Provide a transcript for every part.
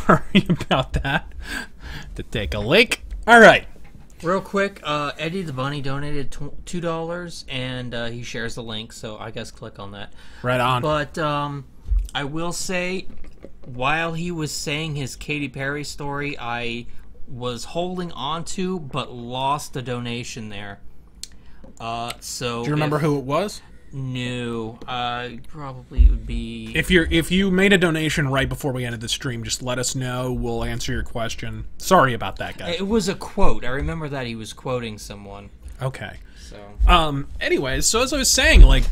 Sorry about that. To take a leak. All right. Real quick, Eddie the Bunny donated $2, and he shares the link, so I guess click on that. Right on. But I will say, while he was saying his Katy Perry story, I was holding on to, but lost the donation there. So do you remember who it was? No, probably it would be. If you made a donation right before we ended the stream, just let us know. We'll answer your question. Sorry about that, guys. It was a quote. I remember that he was quoting someone. Okay. So. Anyways, so as I was saying, like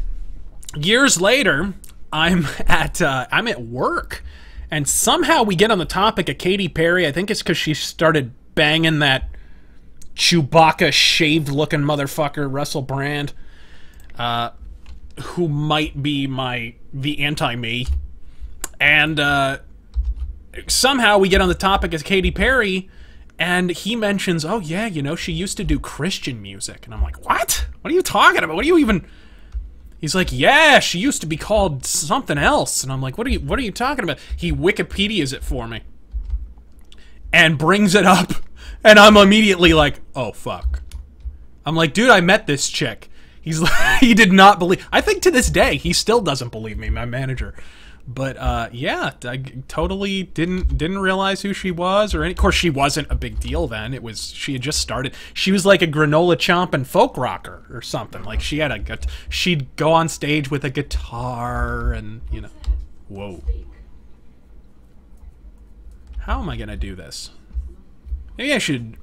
years later, I'm at work, and somehow we get on the topic of Katy Perry. I think it's because she started banging that Chewbacca shaved-looking motherfucker, Russell Brand. Who might be the anti-me, and somehow we get on the topic of Katy Perry, and he mentions, oh yeah, you know, she used to do Christian music, and I'm like, what? What are you talking about? What are you even? He's like, yeah, she used to be called something else, and I'm like, what are you talking about? He Wikipedia's it for me, and brings it up, and I'm immediately like, oh fuck. I'm like, dude, I met this chick. He's like, he did not believe. I think to this day he still doesn't believe me, my manager. But yeah, I totally didn't realize who she was or any. Of course, she wasn't a big deal then. It was she had just started. She was like a granola chomping folk rocker or something. Like she had she'd go on stage with a guitar and you know. Whoa. How am I gonna do this? Maybe I should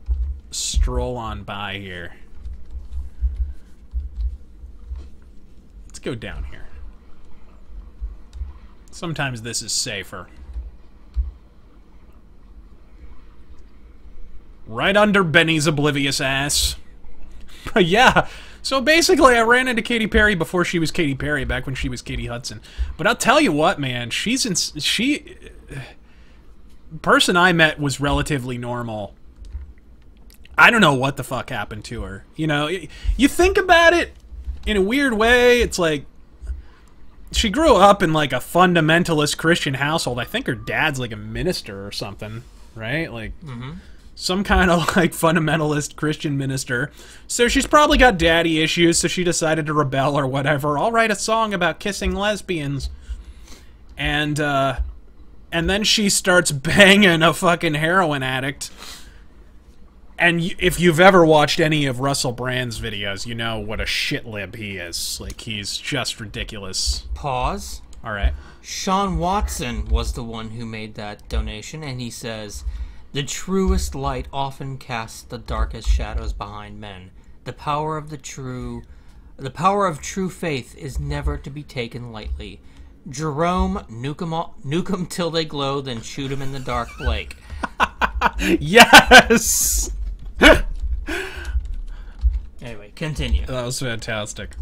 stroll on by here. Let's go down here. Sometimes this is safer. Right under Benny's oblivious ass. But yeah, so basically I ran into Katy Perry before she was Katy Perry, back when she was Katie Hudson. But I'll tell you what, man, person I met was relatively normal. I don't know what the fuck happened to her. You know, you think about it, in a weird way, it's like she grew up in like a fundamentalist Christian household. I think her dad's like a minister or something, right? Like some kind of like fundamentalist Christian minister. So she's probably got daddy issues, so she decided to rebel or whatever. I'll write a song about kissing lesbians. And then she starts banging a fucking heroin addict. And if you've ever watched any of Russell Brand's videos, you know what a shitlib he is. Like, he's just ridiculous. Pause. All right. Sean Watson was the one who made that donation, and he says, "The truest light often casts the darkest shadows behind men. The power of true faith is never to be taken lightly. Jerome, nuke 'em till they glow, then shoot 'em in the dark, Blake." Yes! Anyway, continue. That was fantastic.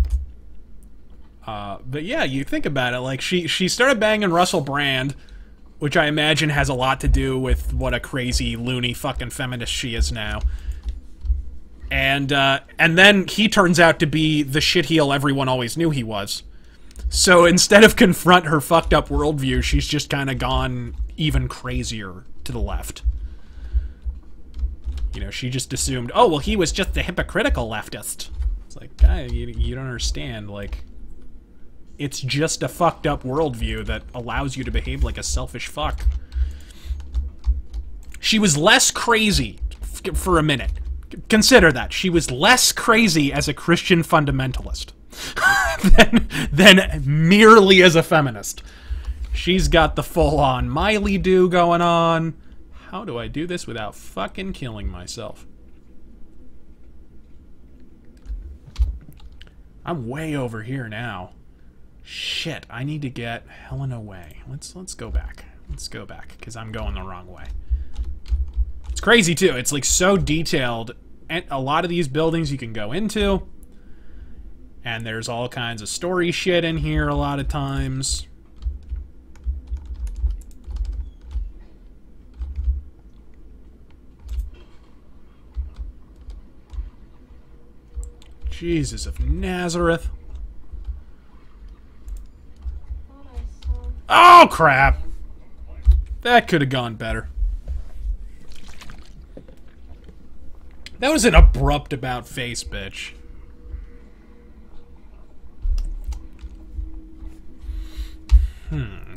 But yeah, you think about it, like she started banging Russell Brand, which I imagine has a lot to do with what a crazy, loony fucking feminist she is now. And then he turns out to be the shitheel everyone always knew he was. So instead of confront her fucked up worldview, she's just kind of gone even crazier to the left. You know, she just assumed, oh, well, he was just a hypocritical leftist. It's like, guy, you don't understand. Like, it's just a fucked up worldview that allows you to behave like a selfish fuck. She was less crazy for a minute. Consider that. She was less crazy as a Christian fundamentalist than merely as a feminist. She's got the full-on Miley-do going on. How do I do this without fucking killing myself? I'm way over here now. Shit, I need to get Helen away. Let's go back. Let's go back, because I'm going the wrong way. It's crazy, too. It's, like, so detailed. And a lot of these buildings you can go into. And there's all kinds of story shit in here a lot of times. Jesus of Nazareth. Oh, crap. That could have gone better. That was an abrupt about face, bitch.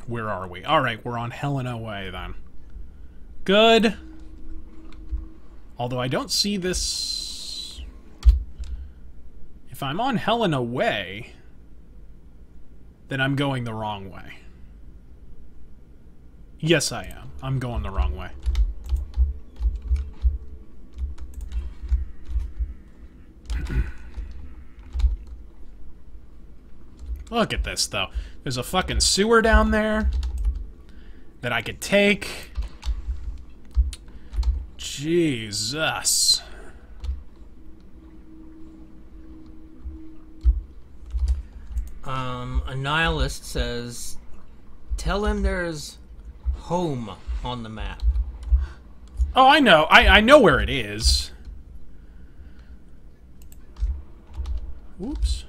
Where are we? Alright, we're on Helena Way, then. Good. Although I don't see this... If I'm on Helena Way, then I'm going the wrong way. Yes, I am. I'm going the wrong way. Look at this, though. There's a fucking sewer down there that I could take. Jesus. A nihilist says, tell him there's home on the map. Oh, I know. I know where it is. Oops.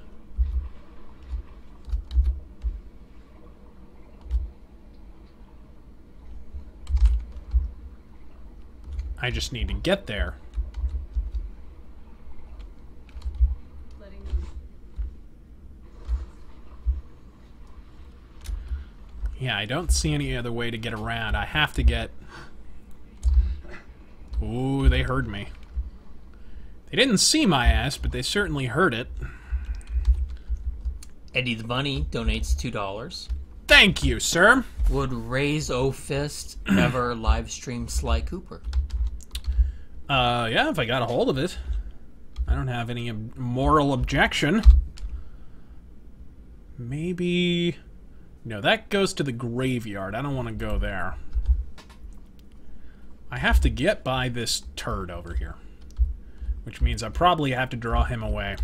I just need to get there. Yeah, I don't see any other way to get around. I have to get... Ooh, they heard me. They didn't see my ass, but they certainly heard it. Eddie the Bunny donates $2. Thank you, sir. Would RazörFist ever live stream Sly Cooper? Yeah, if I got a hold of it. I don't have any moral objection. Maybe... No, that goes to the graveyard. I don't want to go there. I have to get by this turd over here. Which means I probably have to draw him away.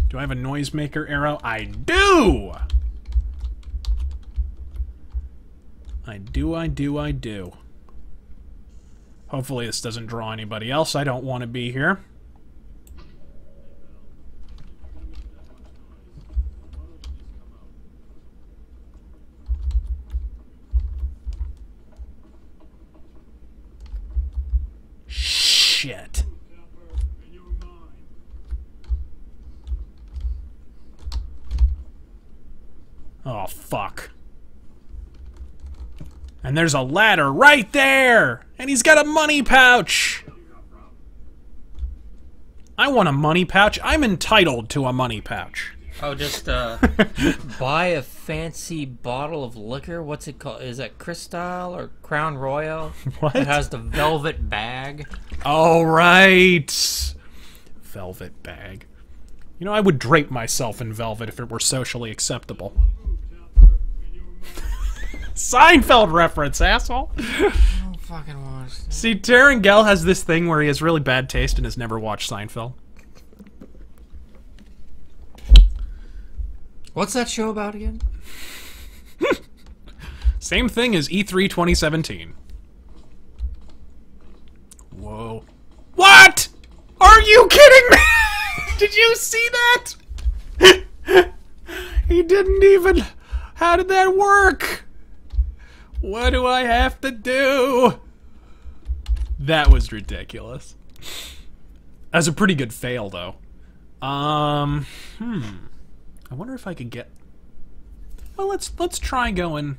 Do I have a noisemaker arrow? I do! I do. Hopefully this doesn't draw anybody else. I don't want to be here. Shit. Oh, fuck. And there's a ladder right there! And he's got a money pouch! I want a money pouch. I'm entitled to a money pouch. Oh, just buy a fancy bottle of liquor. What's it called? Is that Cristal or Crown Royal? What? It has the velvet bag. All right. Velvet bag. You know, I would drape myself in velvet if it were socially acceptable. Seinfeld reference, asshole. I don't fucking watch that. See, Taryn Gell has this thing where he has really bad taste and has never watched Seinfeld. What's that show about again? Same thing as E3 2017. Whoa. What? Are you kidding me? Did you see that? He didn't even... How did that work? What do I have to do? That was ridiculous. That's a pretty good fail, though. I wonder if I could get... Well, let's try going...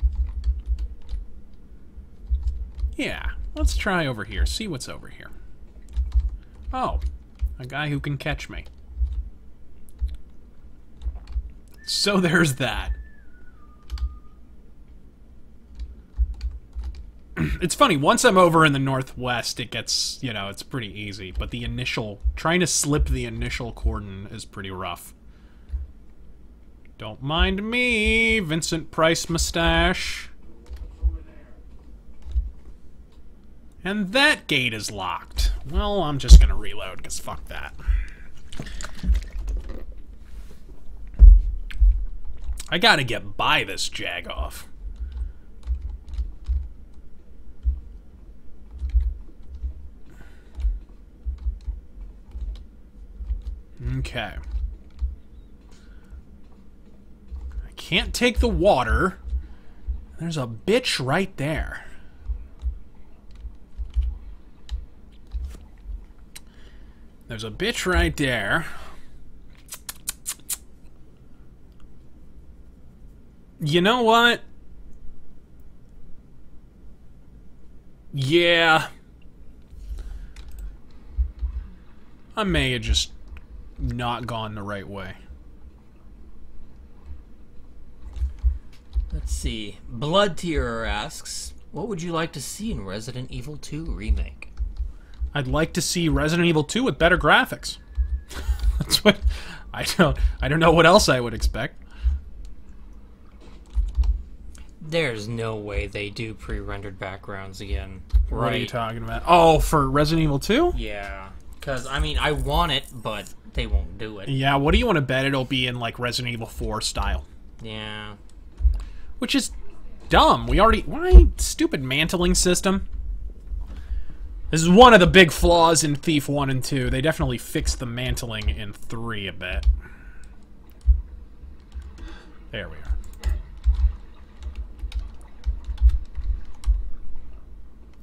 Yeah, let's try over here. See what's over here. Oh, a guy who can catch me. So there's that. It's funny, once I'm over in the northwest, it gets, you know, it's pretty easy. But the initial... Trying to slip the initial cordon is pretty rough. Don't mind me, Vincent Price mustache. And that gate is locked. Well, I'm just gonna reload, because fuck that. I gotta get by this jagoff. Okay. I can't take the water. There's a bitch right there. There's a bitch right there. You know what? Yeah. I may have just not gone the right way. Let's see. Blood Tearer asks, what would you like to see in Resident Evil 2 Remake? I'd like to see Resident Evil 2 with better graphics. That's what I don't know what else I would expect. There's no way they do pre-rendered backgrounds again. Right? What are you talking about? Oh, for Resident Evil 2? Yeah. Because, I mean, I want it, but they won't do it. Yeah, what do you want to bet it'll be in, like, Resident Evil 4 style? Yeah. Which is dumb. Why? Stupid mantling system. This is one of the big flaws in Thief 1 and 2. They definitely fixed the mantling in 3 a bit. There we are.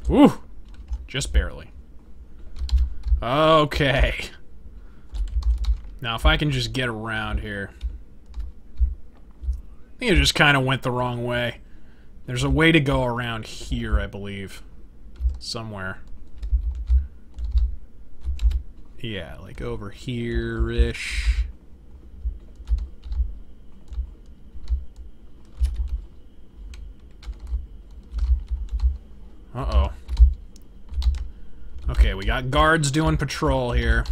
Whew. Just barely. Okay. Now, if I can just get around here. I think it just kind of went the wrong way. There's a way to go around here, I believe. Somewhere. Yeah, like over here-ish. Uh-oh. Okay, we got guards doing patrol here.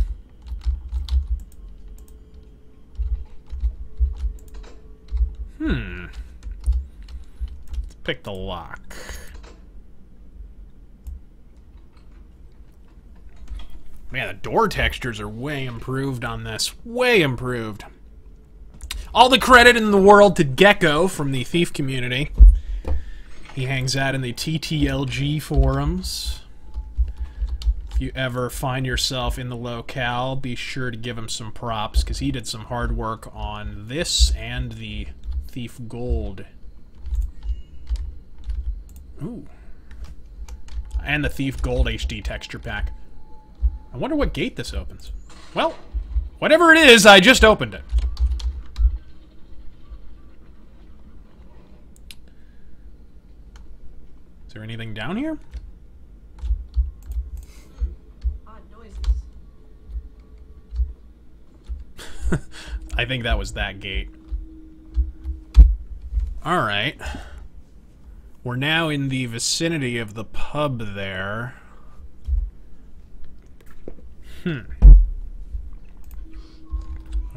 Let's pick the lock. Man, the door textures are way improved on this. Way improved. All the credit in the world to Gecko from the Thief community. He hangs out in the TTLG forums. If you ever find yourself in the locale, be sure to give him some props, because he did some hard work on this and the Thief Gold. Ooh. And the Thief Gold HD texture pack. I wonder what gate this opens. Well, whatever it is, I just opened it. Is there anything down here? Odd noises. I think that was that gate. Alright. We're now in the vicinity of the pub there.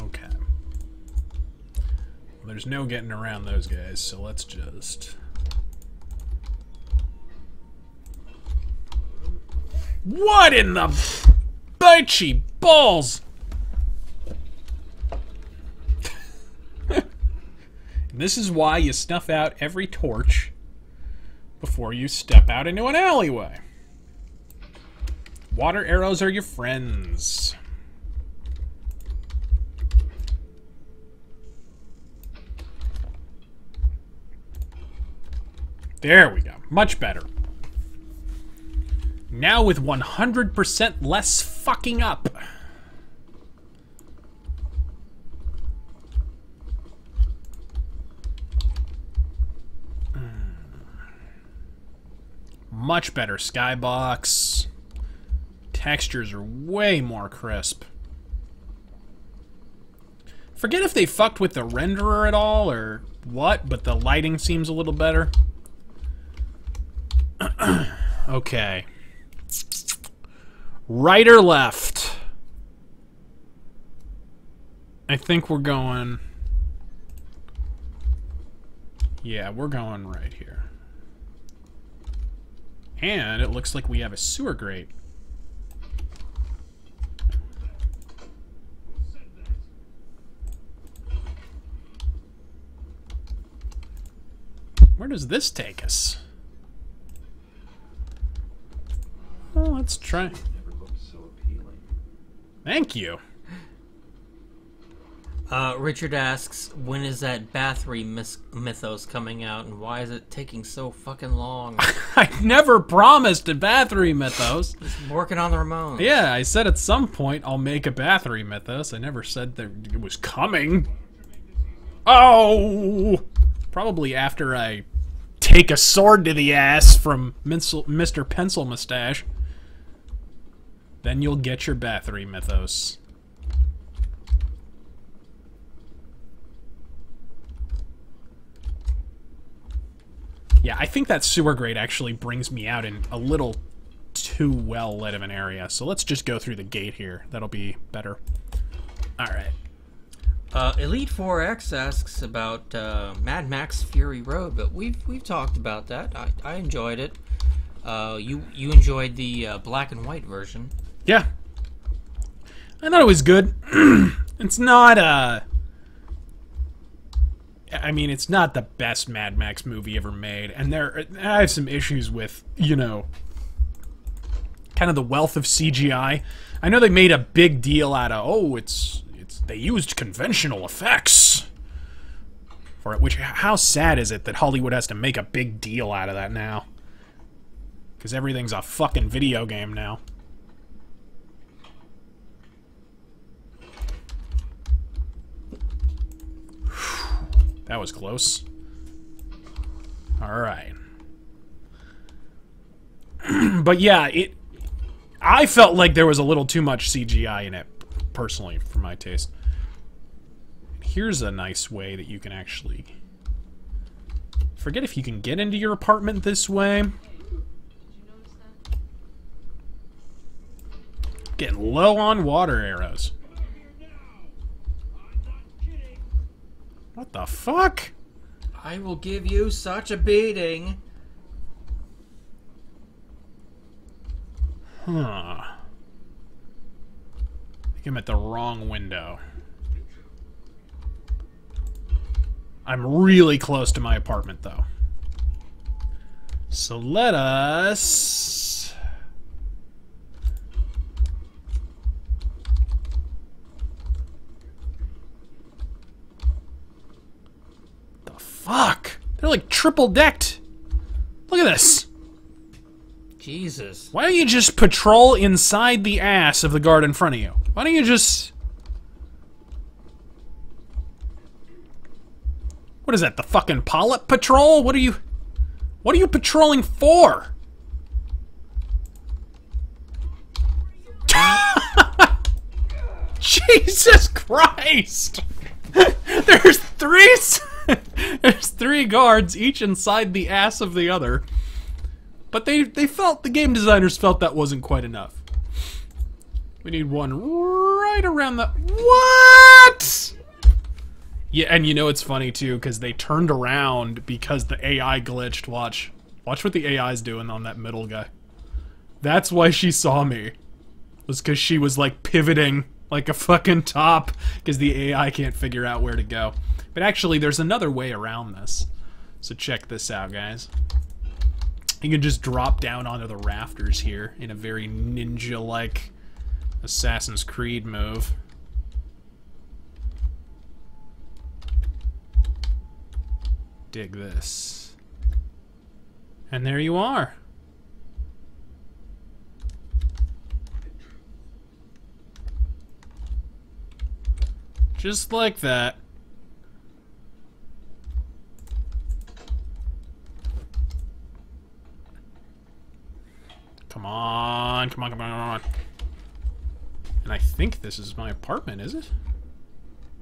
Okay. Well, there's no getting around those guys, so let's just... What in the bitchy balls? This is why you snuff out every torch before you step out into an alleyway. Water arrows are your friends. There we go. Much better. Now with 100% less fucking up. Much better skybox. Textures are way more crisp. Forget if they fucked with the renderer at all or what, but the lighting seems a little better. Okay. Right or left? I think we're going... Yeah, we're going right here. And it looks like we have a sewer grate. Where does this take us? Well, let's try. Thank you. Richard asks, when is that Bathory mythos coming out, and why is it taking so fucking long? I never promised a Bathory mythos. He's working on the Ramones. Yeah, I said at some point I'll make a Bathory mythos. I never said that it was coming. Oh! Probably after I take a sword to the ass from Mr. Pencil Mustache. Then you'll get your Bathory mythos. Yeah, I think that sewer grate actually brings me out in a little too well lit of an area. So let's just go through the gate here. That'll be better. Alright. Elite 4X asks about Mad Max Fury Road, but we've talked about that. I enjoyed it. You enjoyed the black and white version. Yeah. I thought it was good. It's not, I mean, it's not the best Mad Max movie ever made, and I have some issues with, you know, kind of the wealth of CGI. I know they made a big deal out of, oh, they used conventional effects for it, which, how sad is it that Hollywood has to make a big deal out of that now? Because everything's a fucking video game now. That was close. Alright. But yeah, I felt like there was a little too much CGI in it, personally, for my taste. Here's a nice way that you can actually... Forget if you can get into your apartment this way. Getting low on water arrows. What the fuck? I will give you such a beating. Huh. I think I'm at the wrong window. I'm really close to my apartment, though. So let us... Fuck! They're like triple-decked. Look at this. Jesus. Why don't you just patrol inside the ass of the guard in front of you? Why don't you just... What is that, the fucking Polyp Patrol? What are you patrolling for? Jesus Christ! There's three guards, each inside the ass of the other. But the game designers felt that wasn't quite enough. We need one right around the... What? Yeah, and you know it's funny too, because they turned around because the AI glitched. Watch what the AI's doing on that middle guy. That's why she saw me. Was because she was like pivoting like a fucking top, because the AI can't figure out where to go. But actually, there's another way around this. So check this out, guys. You can just drop down onto the rafters here in a very ninja-like Assassin's Creed move. Dig this. And there you are. Just like that. Come on, come on, come on, come on. And I think this is my apartment, is it?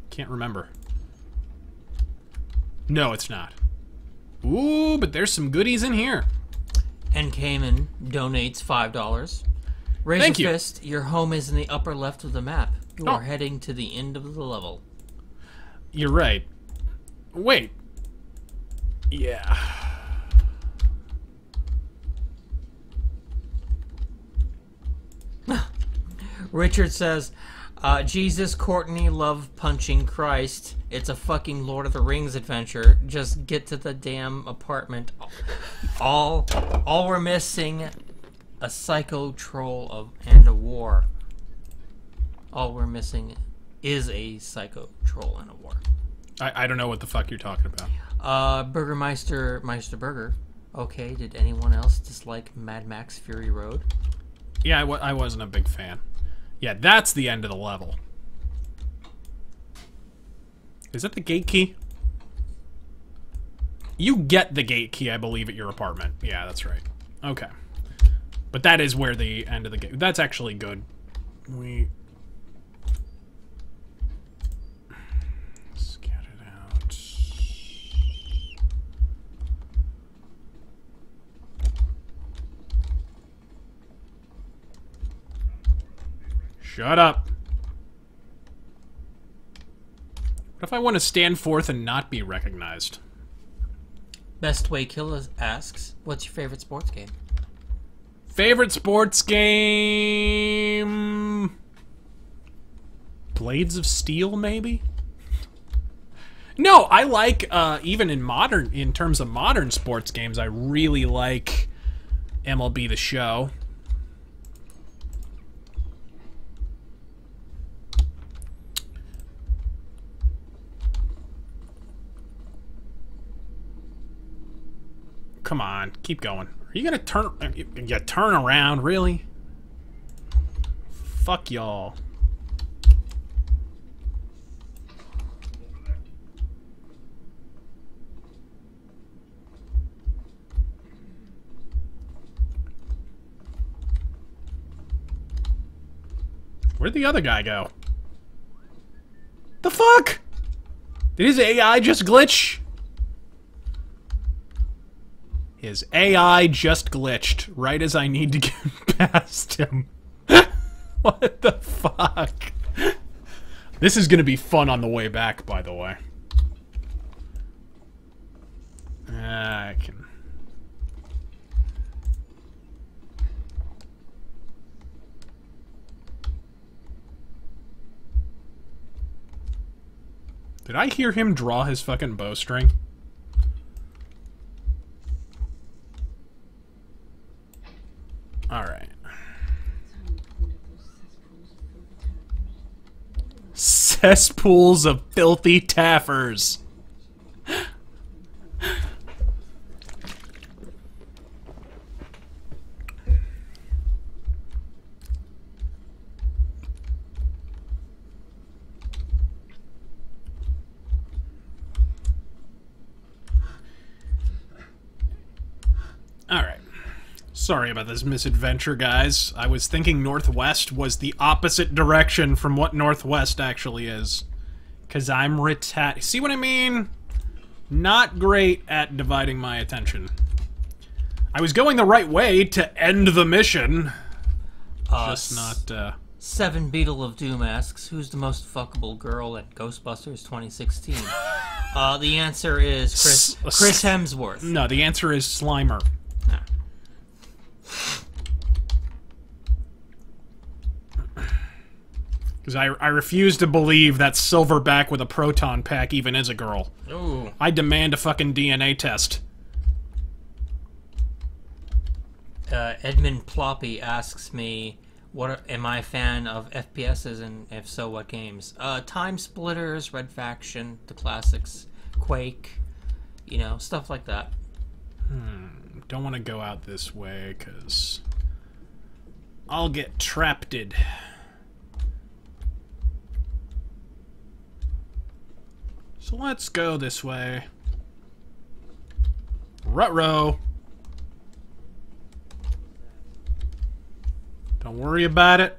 Can't remember. No, it's not. Ooh, but there's some goodies in here. And Cayman donates $5. Thank you. RazörFist, your home is in the upper left of the map. You Oh. are heading to the end of the level. You're right. Wait. Yeah. Richard says, Jesus, Courtney, love punching Christ. It's a fucking Lord of the Rings adventure. Just get to the damn apartment. All we're missing, a psycho troll and a war. All we're missing is a psycho troll in a war. I don't know what the fuck you're talking about. Burgermeister Burger. Okay, did anyone else dislike Mad Max Fury Road? Yeah, I wasn't a big fan. Yeah, that's the end of the level. Is that the gate key? You get the gate key, I believe, at your apartment. Yeah, that's right. Okay. But that is where the end of the gate... That's actually good. Let's get it out. Shut up. What if I want to stand forth and not be recognized? Best Way Killer asks, what's your favorite sports game? Favorite sports game... Blades of Steel, maybe? No, I like, even in terms of modern sports games, I really like MLB The Show. Come on, keep going. Are you gonna turn around, really? Fuck y'all. Where'd the other guy go? The fuck? Did his AI just glitch? His AI just glitched right as I need to get past him. What the fuck? This is gonna be fun on the way back, by the way. I can... Did I hear him draw his fucking bowstring? Alright. Cesspools of filthy taffers. Alright. Sorry about this misadventure, guys. I was thinking northwest was the opposite direction from what northwest actually is. Because I'm retarded. See what I mean? Not great at dividing my attention. I was going the right way to end the mission. Just not, Seven Beetle of Doom asks, who's the most fuckable girl at Ghostbusters 2016? The answer is Chris Hemsworth. No, the answer is Slimer. Because I refuse to believe that Silverback with a proton pack even is a girl. Ooh. I demand a fucking DNA test. Edmund Ploppy asks me, am I a fan of FPSs, and if so, what games? Time Splitters, Red Faction, the classics, Quake, you know, stuff like that. Don't want to go out this way, because I'll get trapped-ed. So let's go this way. Ruh-roh. Don't worry about it.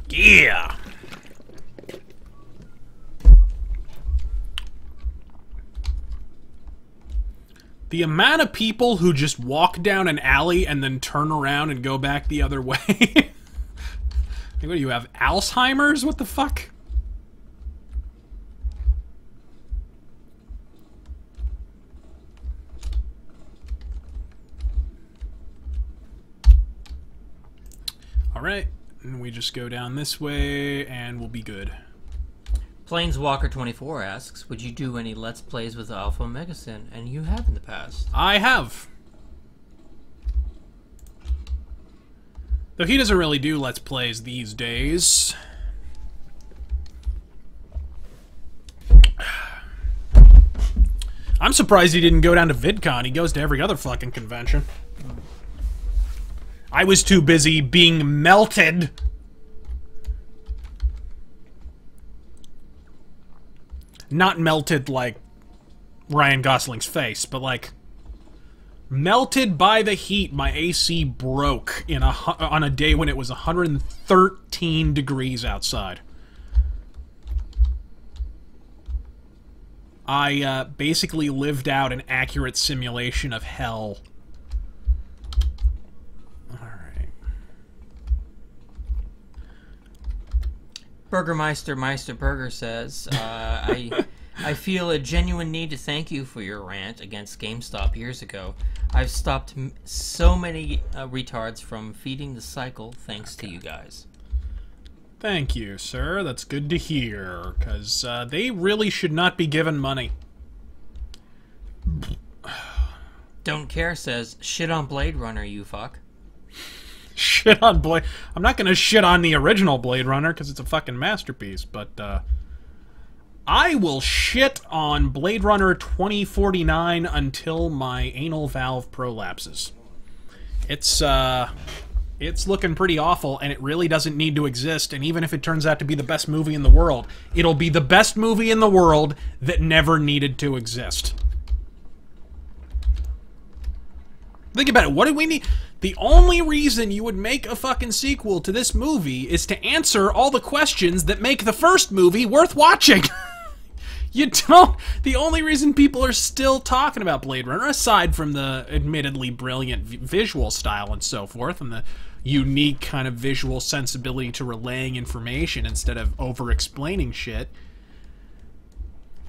Yeah! The amount of people who just walk down an alley and then turn around and go back the other way. What do you have, Alzheimer's? What the fuck? Alright, and we just go down this way and we'll be good. Planeswalker24 asks, would you do any Let's Plays with Alpha Megasin? And you have in the past. I have. Though he doesn't really do Let's Plays these days. I'm surprised he didn't go down to VidCon. He goes to every other fucking convention. I was too busy being melted. Not melted like Ryan Gosling's face, but like melted by the heat. My AC broke on a day when it was 113 degrees outside. I basically lived out an accurate simulation of hell. Burgermeister Burger says, I feel a genuine need to thank you for your rant against GameStop years ago. I've stopped so many retards from feeding the cycle thanks to you guys. Thank you, sir. That's good to hear, because they really should not be given money. Don't Care says, shit on Blade Runner, you fuck. Shit on Blade... I'm not gonna shit on the original Blade Runner, because it's a fucking masterpiece, but, I will shit on Blade Runner 2049 until my anal valve prolapses. It's looking pretty awful, and it really doesn't need to exist, and even if it turns out to be the best movie in the world, it'll be the best movie in the world that never needed to exist. Think about it, what do we need? The only reason you would make a fucking sequel to this movie is to answer all the questions that make the first movie worth watching. You don't... The only reason people are still talking about Blade Runner, aside from the admittedly brilliant visual style and so forth, and the unique kind of visual sensibility to relaying information instead of over-explaining shit,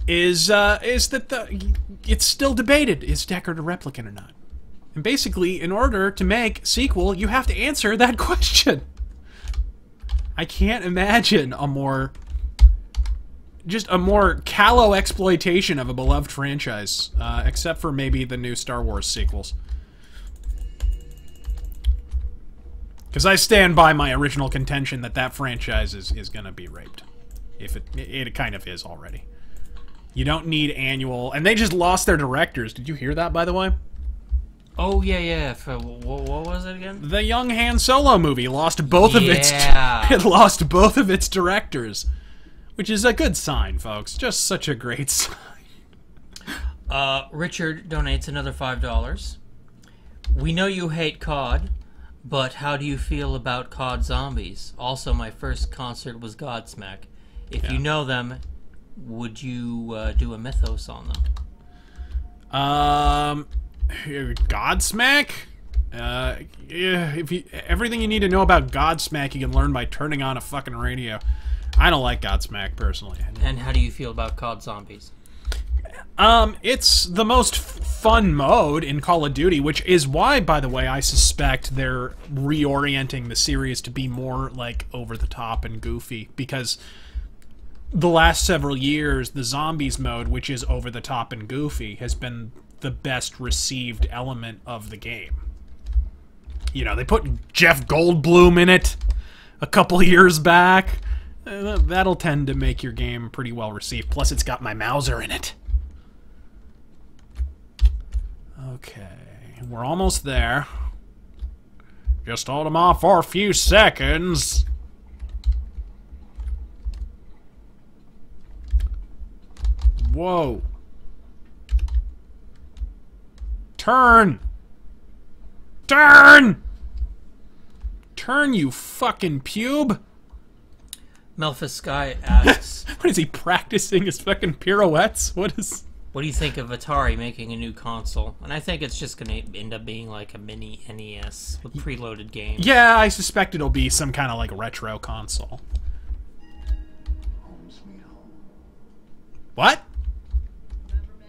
is that it's still debated, is Deckard a replicant or not? And basically, in order to make sequel, you have to answer that question. I can't imagine a more... just a more callow exploitation of a beloved franchise, except for maybe the new Star Wars sequels. Because I stand by my original contention that that franchise is going to be raped. If it kind of is already. You don't need annual... And they just lost their directors. Did you hear that, by the way? Oh, yeah. What was it again? The young Han Solo movie lost both of its... It lost both of its directors. Which is a good sign, folks. Just such a great sign. Richard donates another $5. We know you hate COD, but how do you feel about COD Zombies? Also, my first concert was Godsmack. If you know them, would you do a mythos on them? Godsmack? Everything you need to know about Godsmack you can learn by turning on a fucking radio. I don't like Godsmack, personally. And how do you feel about COD Zombies? It's the most fun mode in Call of Duty, which is why, by the way, I suspect they're reorienting the series to be more, like, over-the-top and goofy, because the last several years, the Zombies mode, which is over-the-top and goofy, has been the best received element of the game. You know, they put Jeff Goldblum in it a couple years back. That'll tend to make your game pretty well received. Plus, it's got my Mauser in it. Okay, we're almost there. Just hold them off for a few seconds. Whoa. Turn! Turn! Turn, you fucking pube! Melphis Sky asks, What is he, practicing his fucking pirouettes? What what do you think of Atari making a new console? And I think it's just going to end up being like a mini NES with preloaded games. Yeah, I suspect it'll be some kind of like retro console. Home sweet home. What? Remember, men?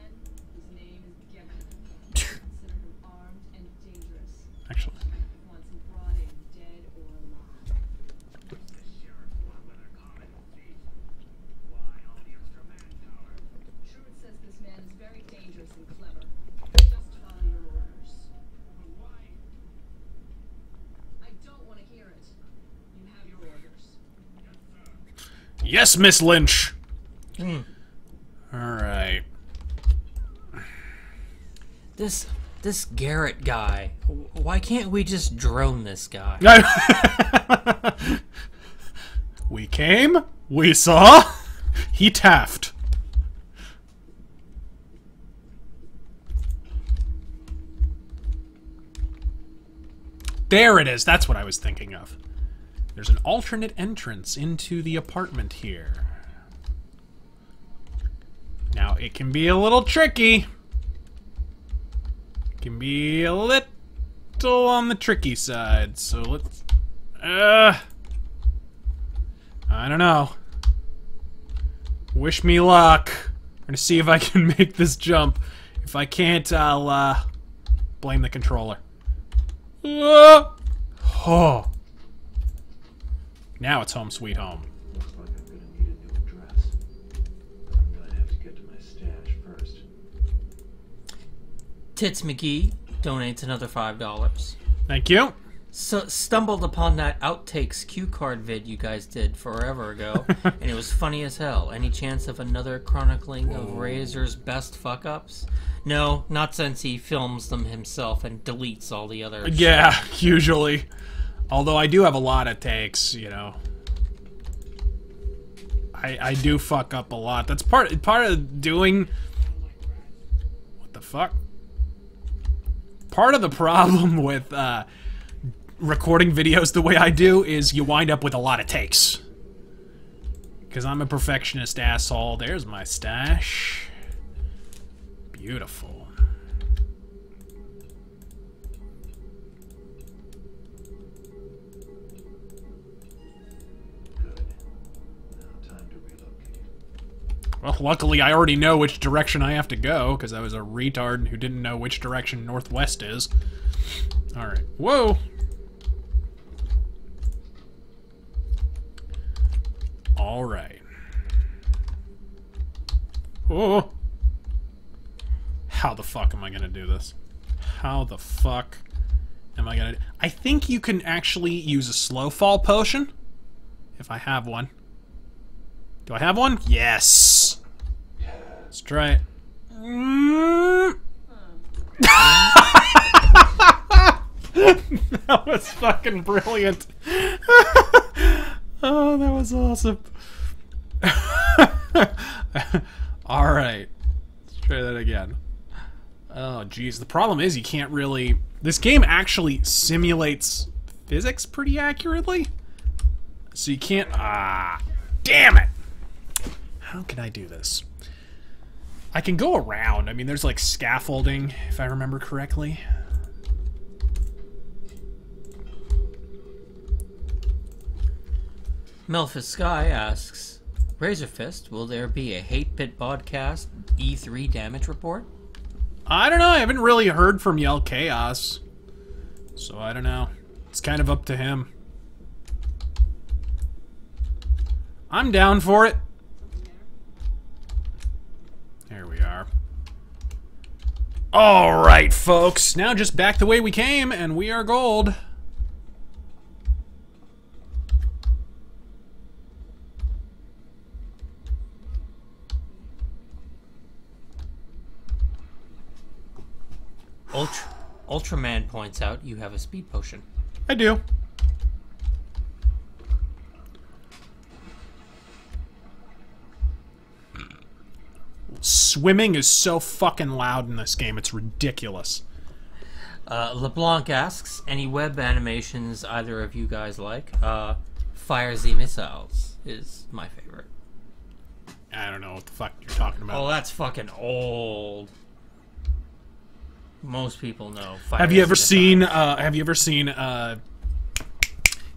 His name is Gecko. Consider him armed and dangerous. Actually. Wants him brought in, dead or alive. Truth says this man is very dangerous and clever. Just follow your orders. I don't want to hear it. Yes, Miss Lynch. Mm. All right. This Garrett guy. Why can't we just drone this guy? We came. We saw. He taffed. There it is. That's what I was thinking of. There's an alternate entrance into the apartment here. Now, it can be a little tricky. It can be a little on the tricky side. So let's... I don't know. Wish me luck. I'm gonna see if I can make this jump. If I can't, I'll, blame the controller. Oh. Now it's home sweet home. Looks like I'm gonna need a new address. But I'm gonna have to get to my stash first. Tits McGee donates another $5. Thank you. So stumbled upon that outtakes cue card vid you guys did forever ago, and it was funny as hell. Any chance of another chronicling of Razor's best fuck-ups? No, not since he films them himself and deletes all the other Yeah, usually. Although I do have a lot of takes, you know. I do fuck up a lot. That's part of doing... What the fuck? Part of the problem with recording videos the way I do is you wind up with a lot of takes. Because I'm a perfectionist asshole. There's my stash. Beautiful. Good. Now time to relocate. Well, luckily I already know which direction I have to go, because I was a retard who didn't know which direction northwest is. Alright. Whoa! Alright. Oh! How the fuck am I gonna do this? How the fuck am I gonna... I think you can actually use a slow fall potion. If I have one. Do I have one? Yes! Let's try it. That was fucking brilliant. Oh, that was awesome. Alright. Let's try that again. Oh, jeez. The problem is you can't really... This game actually simulates physics pretty accurately. So you can't... Ah, damn it! How can I do this? I can go around. I mean, there's like scaffolding, if I remember correctly. Melphis Sky asks, RazörFist, will there be a Hate Pit podcast E3 damage report? I don't know. I haven't really heard from Yell Chaos. So I don't know. It's kind of up to him. I'm down for it. There we are. Alright, folks. Now just back the way we came, and we are gold. Ultraman points out you have a speed potion. I do. Swimming is so fucking loud in this game, it's ridiculous. LeBlanc asks, any web animations either of you guys like? Fire Z Missiles is my favorite. I don't know what the fuck you're talking about. Oh, that's fucking old. Most people know. Have you ever seen? It's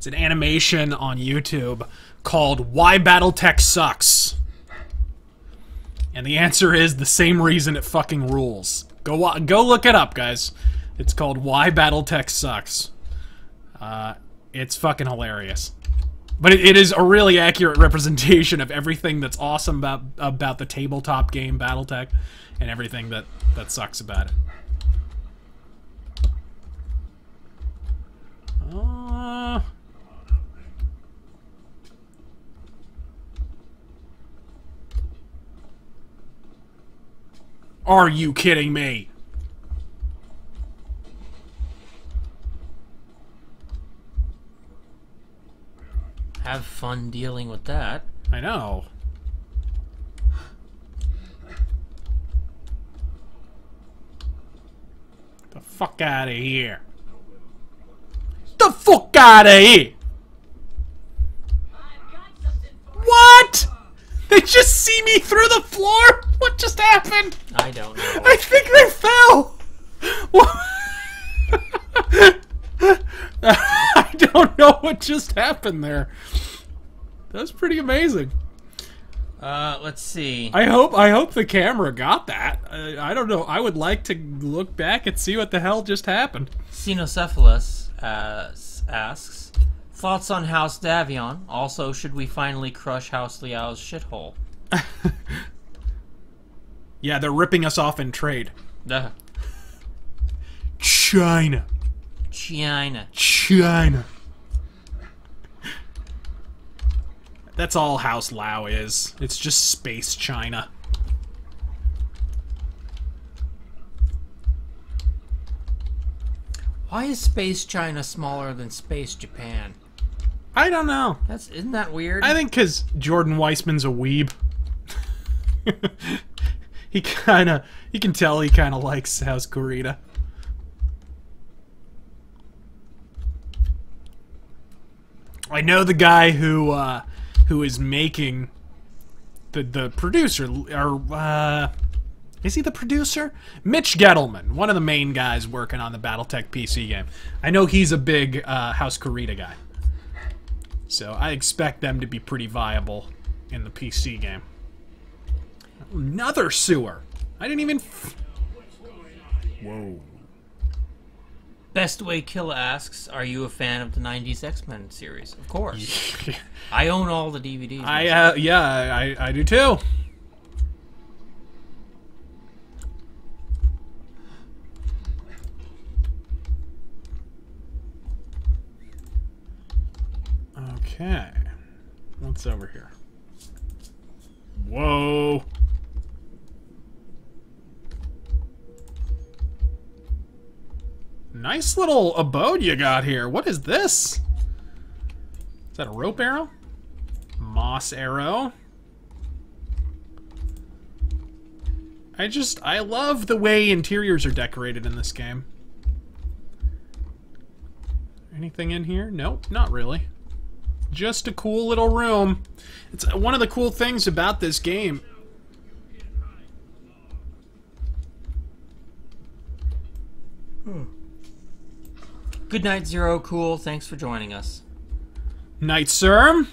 an animation on YouTube called "Why BattleTech Sucks," and the answer is the same reason it fucking rules. Go look it up, guys. It's called "Why BattleTech Sucks." It's fucking hilarious, but it is a really accurate representation of everything that's awesome about the tabletop game BattleTech, and everything that sucks about it. Are you kidding me? Have fun dealing with that. I know. The fuck out of here. The fuck out of here. What? They just see me through the floor? What just happened? I don't know. I think they fell. What? I don't know what just happened there. That was pretty amazing. Let's see. I hope the camera got that. I don't know. I would like to look back and see what the hell just happened. Xenocephalus asks, thoughts on House Davion? Also, should we finally crush House Liao's shithole? Yeah, they're ripping us off in trade. Duh. China. China. That's all House Lao is. It's just space China. Why is Space China smaller than Space Japan? I don't know. Isn't that weird? I think because Jordan Weissman's a weeb. You can tell he kind of likes South Korea. I know the guy who is making the producer, or is he the producer? Mitch Gettleman, one of the main guys working on the BattleTech PC game. I know he's a big House Kurita guy, so I expect them to be pretty viable in the PC game. Another sewer. I didn't even. Whoa. Best Way Killa asks, are you a fan of the 90s X-Men series? Of course. I own all the DVDs. I do too. Okay. What's over here? Whoa. Nice little abode you got here. What is this? Is that a rope arrow? Moss arrow. I love the way interiors are decorated in this game. Anything in here? Nope, not really. Just a cool little room. It's one of the cool things about this game. Good night, Zero Cool. Thanks for joining us. Night, sir.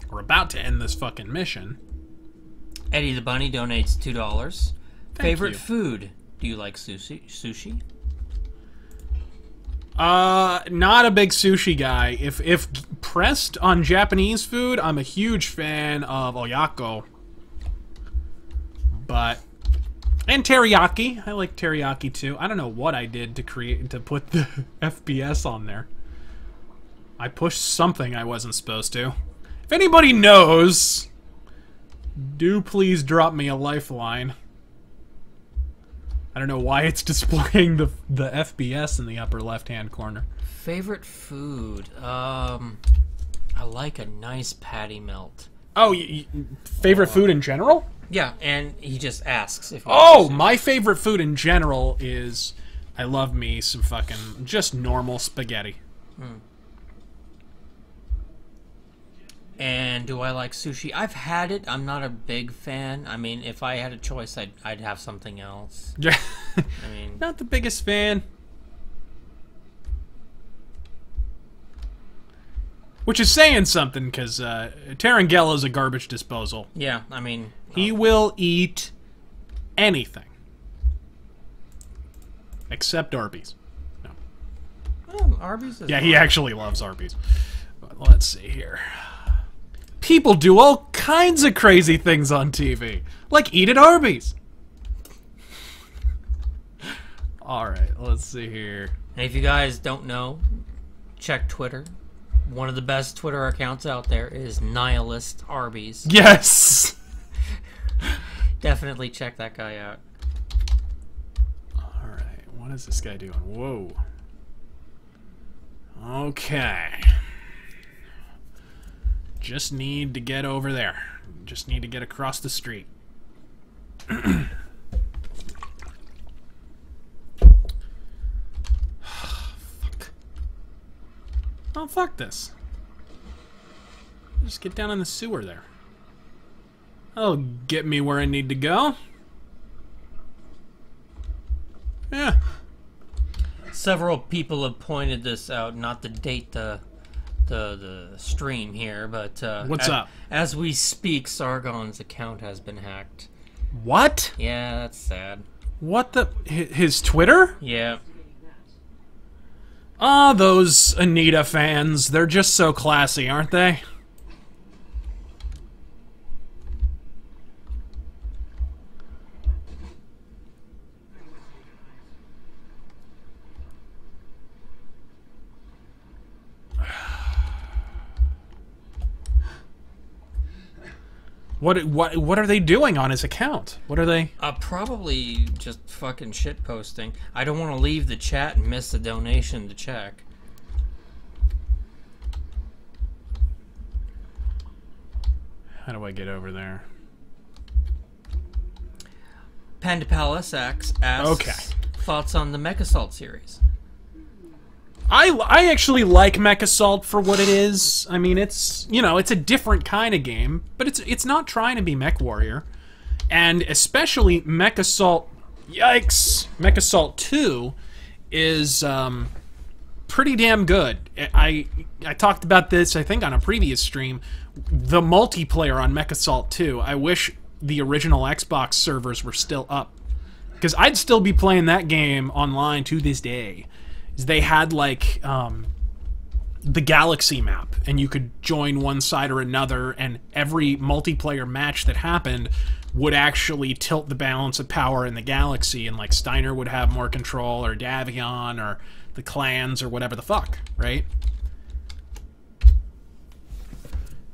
We're about to end this fucking mission. Eddie the Bunny donates $2. Favorite you. food? Do you like sushi? Not a big sushi guy. If pressed on Japanese food, I'm a huge fan of oyako. And teriyaki. I like teriyaki too. I don't know what I did to put the FPS on there. I pushed something I wasn't supposed to. If anybody knows, do please drop me a lifeline. I don't know why it's displaying the FPS in the upper left-hand corner. Favorite food? I like a nice patty melt. Oh, favorite food in general? Yeah, and he just asks if. Oh, my favorite food in general is, I love me some fucking just normal spaghetti. And do I like sushi? I've had it. I'm not a big fan. I mean, if I had a choice, I'd have something else. Yeah, I mean, not the biggest fan. Which is saying something, because Tarangella's a garbage disposal. yeah. I mean, He will eat anything. Except Arby's. No. oh, Arby's. Is Yeah, he actually loves Arby's. But let's see here. People do all kinds of crazy things on TV. Like eat at Arby's. Alright, let's see here. And if you guys don't know, check Twitter. One of the best Twitter accounts out there is Nihilist Arby's. Yes! Definitely check that guy out. Alright, what is this guy doing? Whoa. Okay. Just need to get over there. Just need to get across the street. Fuck. Oh, fuck this. Just get down in the sewer there. That'll get me where I need to go. Yeah. Several people have pointed this out, not to date the stream here, but What's up? As we speak, Sargon's account has been hacked. What? Yeah, that's sad. What the? His Twitter? Yeah. Ah, those Anita fans. They're just so classy, aren't they? What are they doing on his account? What are they? Probably just fucking shit posting. I don't want to leave the chat and miss the donation to check. How do I get over there? Panda Palace asks, Okay. thoughts on the Mech Assault series. I actually like Mech Assault for what it is. I mean, it's, you know, it's a different kind of game, but it's not trying to be Mech Warrior. And especially Mech Assault, yikes, Mech Assault 2 is pretty damn good. I talked about this, I think, on a previous stream. The multiplayer on Mech Assault 2, I wish the original Xbox servers were still up. Because I'd still be playing that game online to this day. They had, like, the Galaxy map, and you could join one side or another, and every multiplayer match that happened would actually tilt the balance of power in the Galaxy, and, like, Steiner would have more control, or Davion, or the clans, or whatever the fuck, right?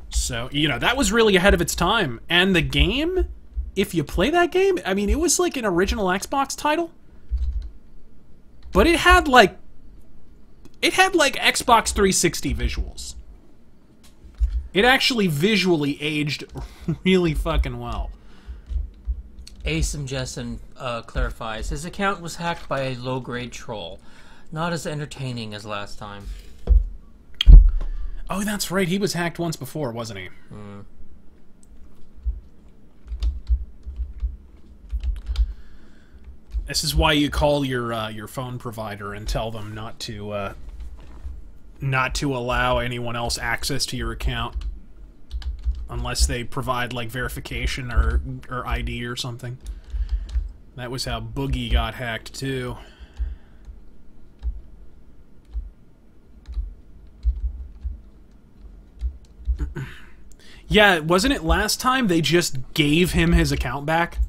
So, you know, that was really ahead of its time. And the game, if you play that game, I mean, it was like an original Xbox title. But it had like Xbox 360 visuals. It actually visually aged really fucking well. Asim Jessen clarifies, his account was hacked by a low-grade troll. Not as entertaining as last time. Oh, that's right. He was hacked once before, wasn't he? Mm. This is why you call your phone provider and tell them not to allow anyone else access to your account unless they provide like verification or ID or something. That was how Boogie got hacked too. Yeah, wasn't it last time they just gave him his account back?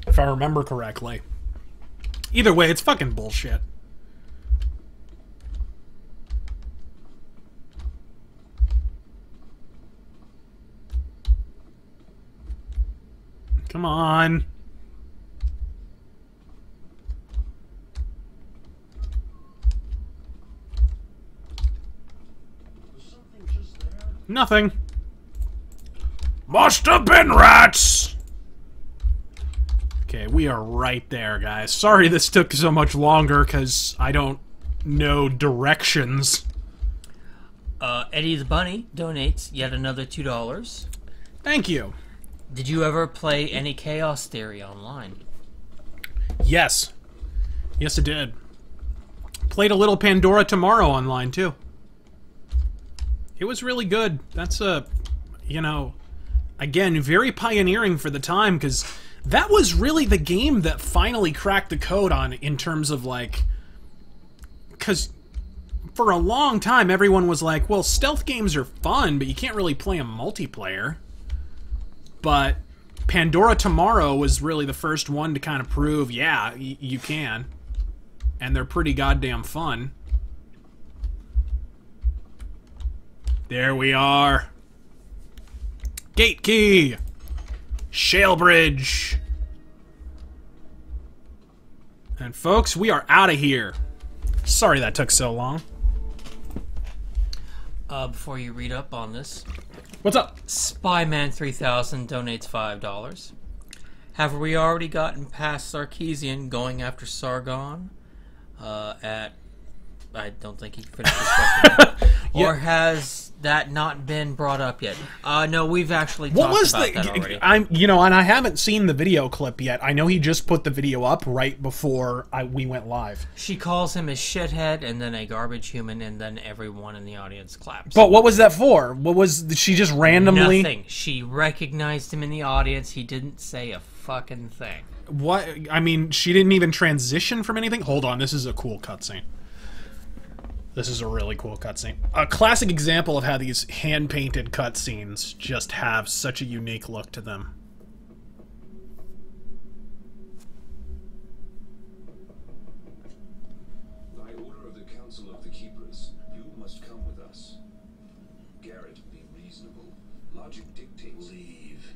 If I remember correctly. Either way, it's fucking bullshit. Come on. Nothing. Must have been rats! Okay, we are right there, guys. Sorry this took so much longer, because I don't know directions. Eddie the Bunny donates yet another $2. Thank you. Did you ever play any Chaos Theory online? Yes. Yes, I did. Played a little Pandora Tomorrow online, too. It was really good. That's you know, again, very pioneering for the time, because that was really the game that finally cracked the code on in terms of, like... Because for a long time, everyone was like, well, stealth games are fun, but you can't really play them multiplayer. But Pandora Tomorrow was really the first one to kind of prove, yeah, you can. And they're pretty goddamn fun. There we are. Gate key. Shale bridge. And folks, we are out of here. Sorry that took so long. Before you read up on this, What's up? Spyman3000 donates $5. Have we already gotten past Sarkeesian going after Sargon? I don't think he finished his question. Or has that not been brought up yet? No, we've actually talked about that already. And I haven't seen the video clip yet. I know he just put the video up right before we went live. She calls him a shithead and then a garbage human, and then everyone in the audience claps. But what was that for? What was she just randomly? Nothing. She recognized him in the audience. He didn't say a fucking thing. What? I mean, she didn't even transition from anything? Hold on, this is a cool cutscene. This is a really cool cutscene. A classic example of how these hand-painted cutscenes just have such a unique look to them. By order of the Council of the Keepers, you must come with us. Garrett, be reasonable. Logic dictates. Leave.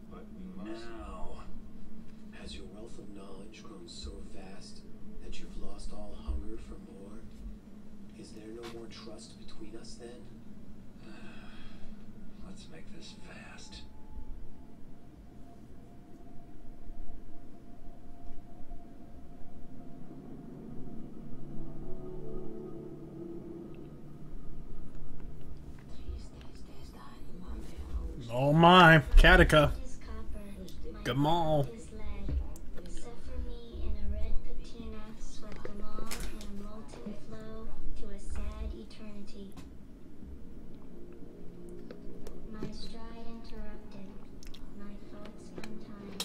But we must. Now, has your wealth of knowledge grown so vast that you've lost all hunger for more? Is there no more trust between us then? Let's make this fast. Oh my, Katika. Gamal. Suffer me in a red patina, swept them all in a molten flow to a sad eternity. My stride interrupted, my thoughts untimed.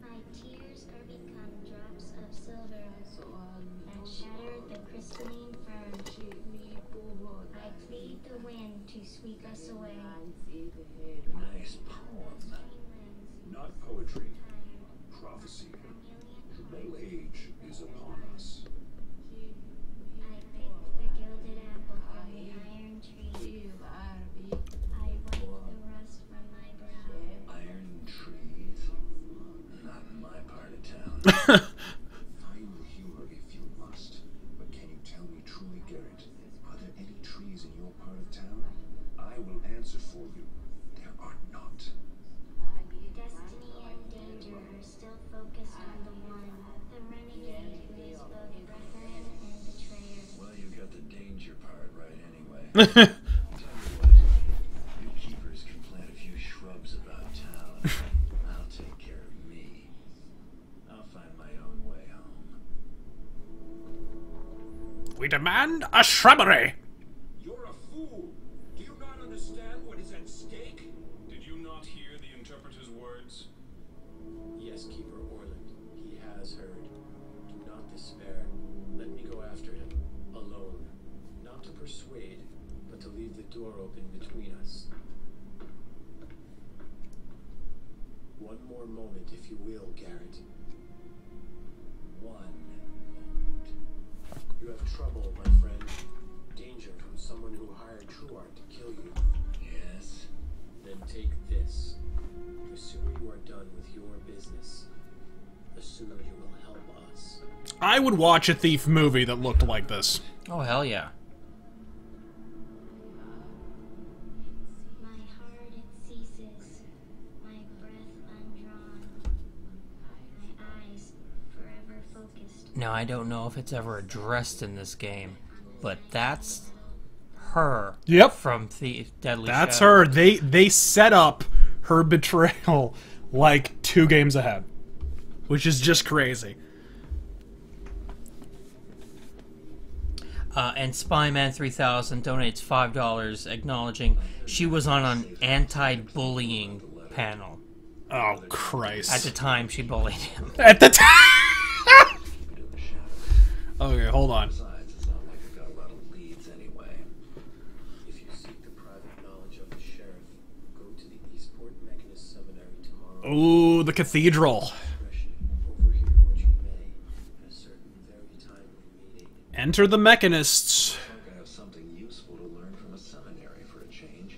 My tears are become drops of silver that shattered the crystalline fern. I plead the wind to sweep us away. Nice poem. Not poetry. Prophecy. The middle age is upon us. I picked the gilded apple from the iron tree. I wiped the rust from my brow. Iron trees. Not in my part of town. Find the humor if you must. But can you tell me truly, Garrett, are there any trees in your part of town? I will answer for you. There are not. Destiny and danger are still focused on the one, the renegade who is both brethren and betrayer. Well, you got the danger part right anyway. Tell you what, you keepers can plant a few shrubs about town. I'll take care of me. I'll find my own way home. We demand a shrubbery. You're a fool! Do you not understand what is at stake? Did you not hear the interpreter's words? Yes, Keeper Orland, he has heard. Do not despair. Let me go after him, alone. Not to persuade, but to leave the door open between us. One more moment, if you will, Garrett. One moment. You have trouble, my friend. Danger from someone who hired Truart to kill you. Yes. Then take this. The sooner you are done with your business, the sooner you will help us. I would watch a Thief movie that looked like this. Oh, hell yeah. My heart it ceases, my breath undrawn, my eyes forever focused. Now, I don't know if it's ever addressed in this game, but that's her. Yep. From Deadly That's Shadow. her. They set up her betrayal like 2 games ahead, which is just crazy. And Spyman3000 donates $5, acknowledging she was on an anti-bullying panel. Oh Christ! At the time, she bullied him. At the time. Okay, hold on. Besides, it's not like I got a lot of leads anyway. If you seek the private knowledge of the sheriff, go to the Eastport Mechanist Seminary tomorrow. Ooh, the cathedral. Discretion. Overhear what you may at a certain very timely meeting. Enter the Mechanists. Okay.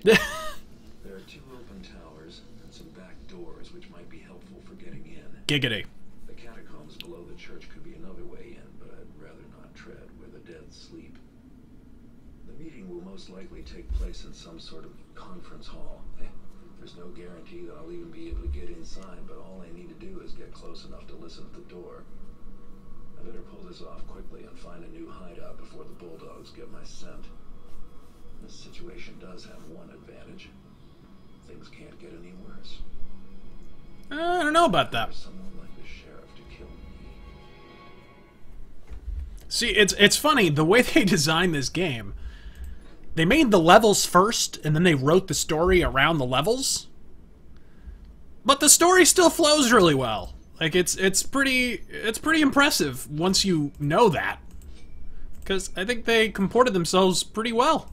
There are 2 open towers and some back doors which might be helpful for getting in. Giggity. The catacombs below the church could be another way in, but I'd rather not tread where the dead sleep. The meeting will most likely take place in some sort of conference hall. There's no guarantee that I'll even be able to get inside, but all I need to do is get close enough to listen at the door. I better pull this off quickly and find a new hideout before the bulldogs get my scent. This situation does have one advantage. Things can't get any worse. I don't know about that. There's someone like the sheriff to kill me. See, it's funny, the way they designed this game, they made the levels first, and then they wrote the story around the levels. But the story still flows really well. Like, it's pretty impressive once you know that. Because I think they comported themselves pretty well.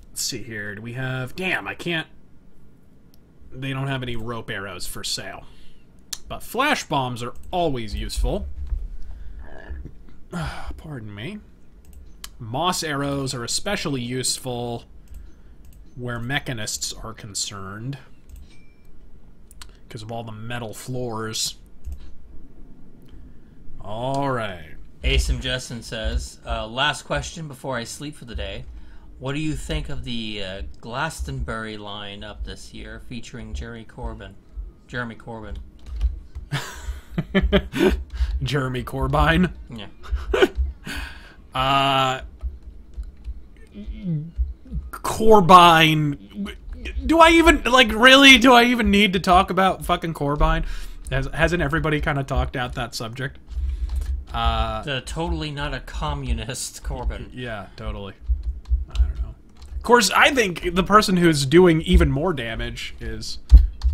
Let's see here, do we have... Damn, I can't... They don't have any rope arrows for sale. But flash bombs are always useful. Pardon me. Moss arrows are especially useful where mechanists are concerned because of all the metal floors. Alright. Asim Justin says, last question before I sleep for the day. What do you think of the Glastonbury lineup this year featuring Jeremy Corbyn? Jeremy Corbyn? Yeah. Corbyn. Do I even, like, really? Do I even need to talk about fucking Corbyn? Hasn't everybody kind of talked out that subject? The totally not a communist Corbyn. Yeah, totally. I don't know. Of course, I think the person who's doing even more damage is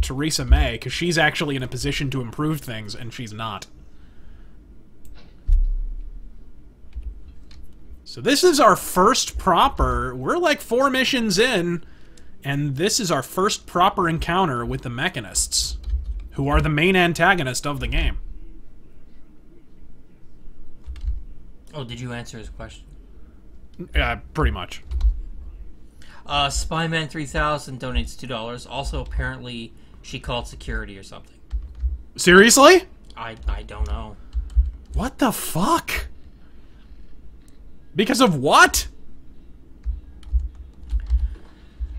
Theresa May, because she's actually in a position to improve things, and she's not. So this is our first proper... We're like 4 missions in, and this is our first proper encounter with the Mechanists, who are the main antagonist of the game. Oh, did you answer his question? Pretty much. Spyman3000 donates $2. Also, apparently, she called security or something. Seriously? I don't know. What the fuck? Because of what?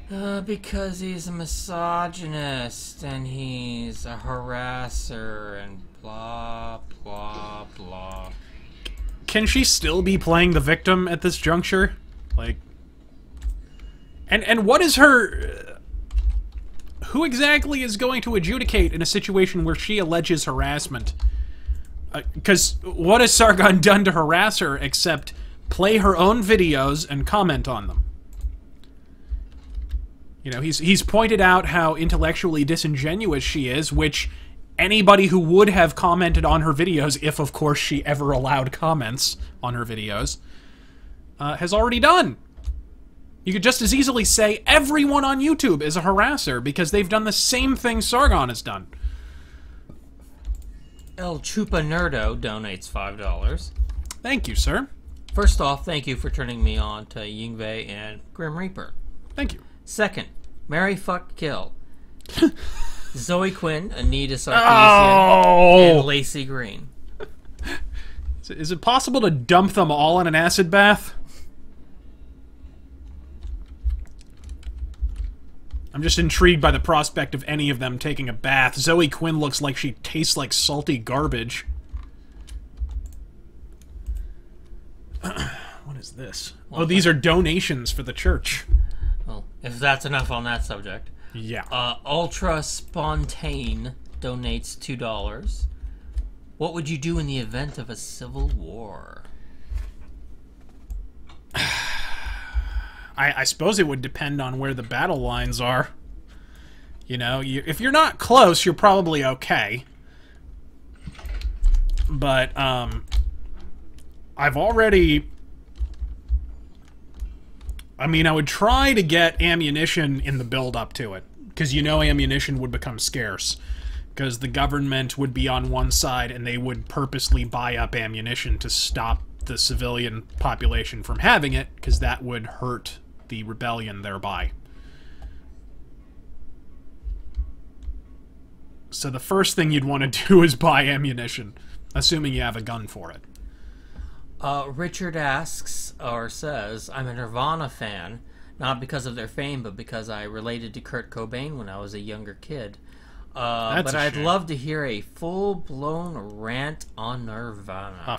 Because he's a misogynist and he's a harasser and blah, blah, blah. Can she still be playing the victim at this juncture? Like... And what is her... Who exactly is going to adjudicate in a situation where she alleges harassment? Because what has Sargon done to harass her except play her own videos and comment on them? You know, he's pointed out how intellectually disingenuous she is, which anybody who would have commented on her videos, if of course she ever allowed comments on her videos, has already done. You could just as easily say everyone on YouTube is a harasser because they've done the same thing Sargon has done. El Chupa Nerdo donates $5. Thank you, sir. First off, thank you for turning me on to Yingwei and Grim Reaper. Thank you. Second, Marry, Fuck, Kill. Zoe Quinn, Anita Sarkeesian, and Lacey Green. Is it possible to dump them all in an acid bath? I'm just intrigued by the prospect of any of them taking a bath. Zoe Quinn looks like she tastes like salty garbage. What is this? Oh, these are donations for the church. Well, if that's enough on that subject. Yeah. Ultra Spontane donates $2. What would you do in the event of a civil war? I suppose it would depend on where the battle lines are. You know, if you're not close, you're probably okay. But, I've already... I mean, I would try to get ammunition in the build-up to it. Because you know ammunition would become scarce. Because the government would be on one side and they would purposely buy up ammunition to stop the civilian population from having it, because that would hurt the rebellion thereby. So the first thing you'd want to do is buy ammunition, assuming you have a gun for it. Richard asks, or says, I'm a Nirvana fan, not because of their fame, but because I related to Kurt Cobain when I was a younger kid. But I'd love to hear a full-blown rant on Nirvana.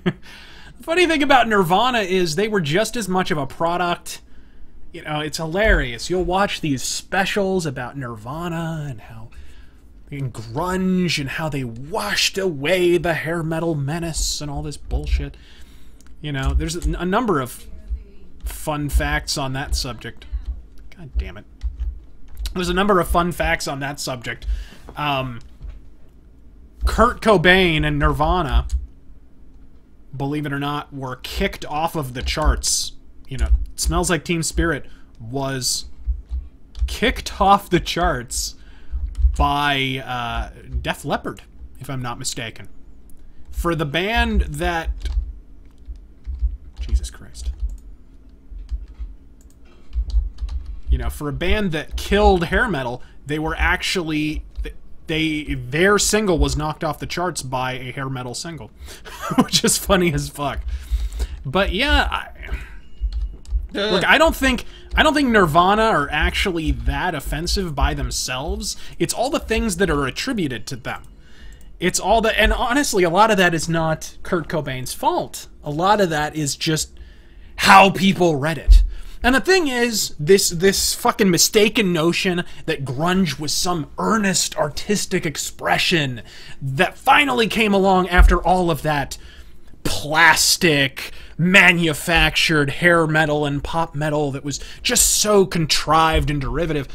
The funny thing about Nirvana is they were just as much of a product. You know, it's hilarious. You'll watch these specials about Nirvana and how and grunge and how they washed away the hair metal menace and all this bullshit. You know, there's a number of fun facts on that subject. God damn it. There's a number of fun facts on that subject. Kurt Cobain and Nirvana, believe it or not, were kicked off of the charts. You know, Smells Like Teen Spirit was kicked off the charts by Def Leppard, if I'm not mistaken. For the band that... Jesus Christ. You know, for a band that killed hair metal, they were actually... Their single was knocked off the charts by a hair metal single. Which is funny as fuck. But yeah... Look, I don't think Nirvana are actually that offensive by themselves. It's all the things that are attributed to them. It's all the... And honestly, a lot of that is not Kurt Cobain's fault. A lot of that is just how people read it. And the thing is, this fucking mistaken notion that grunge was some earnest artistic expression that finally came along after all of that plastic, manufactured hair metal and pop metal that was just so contrived and derivative.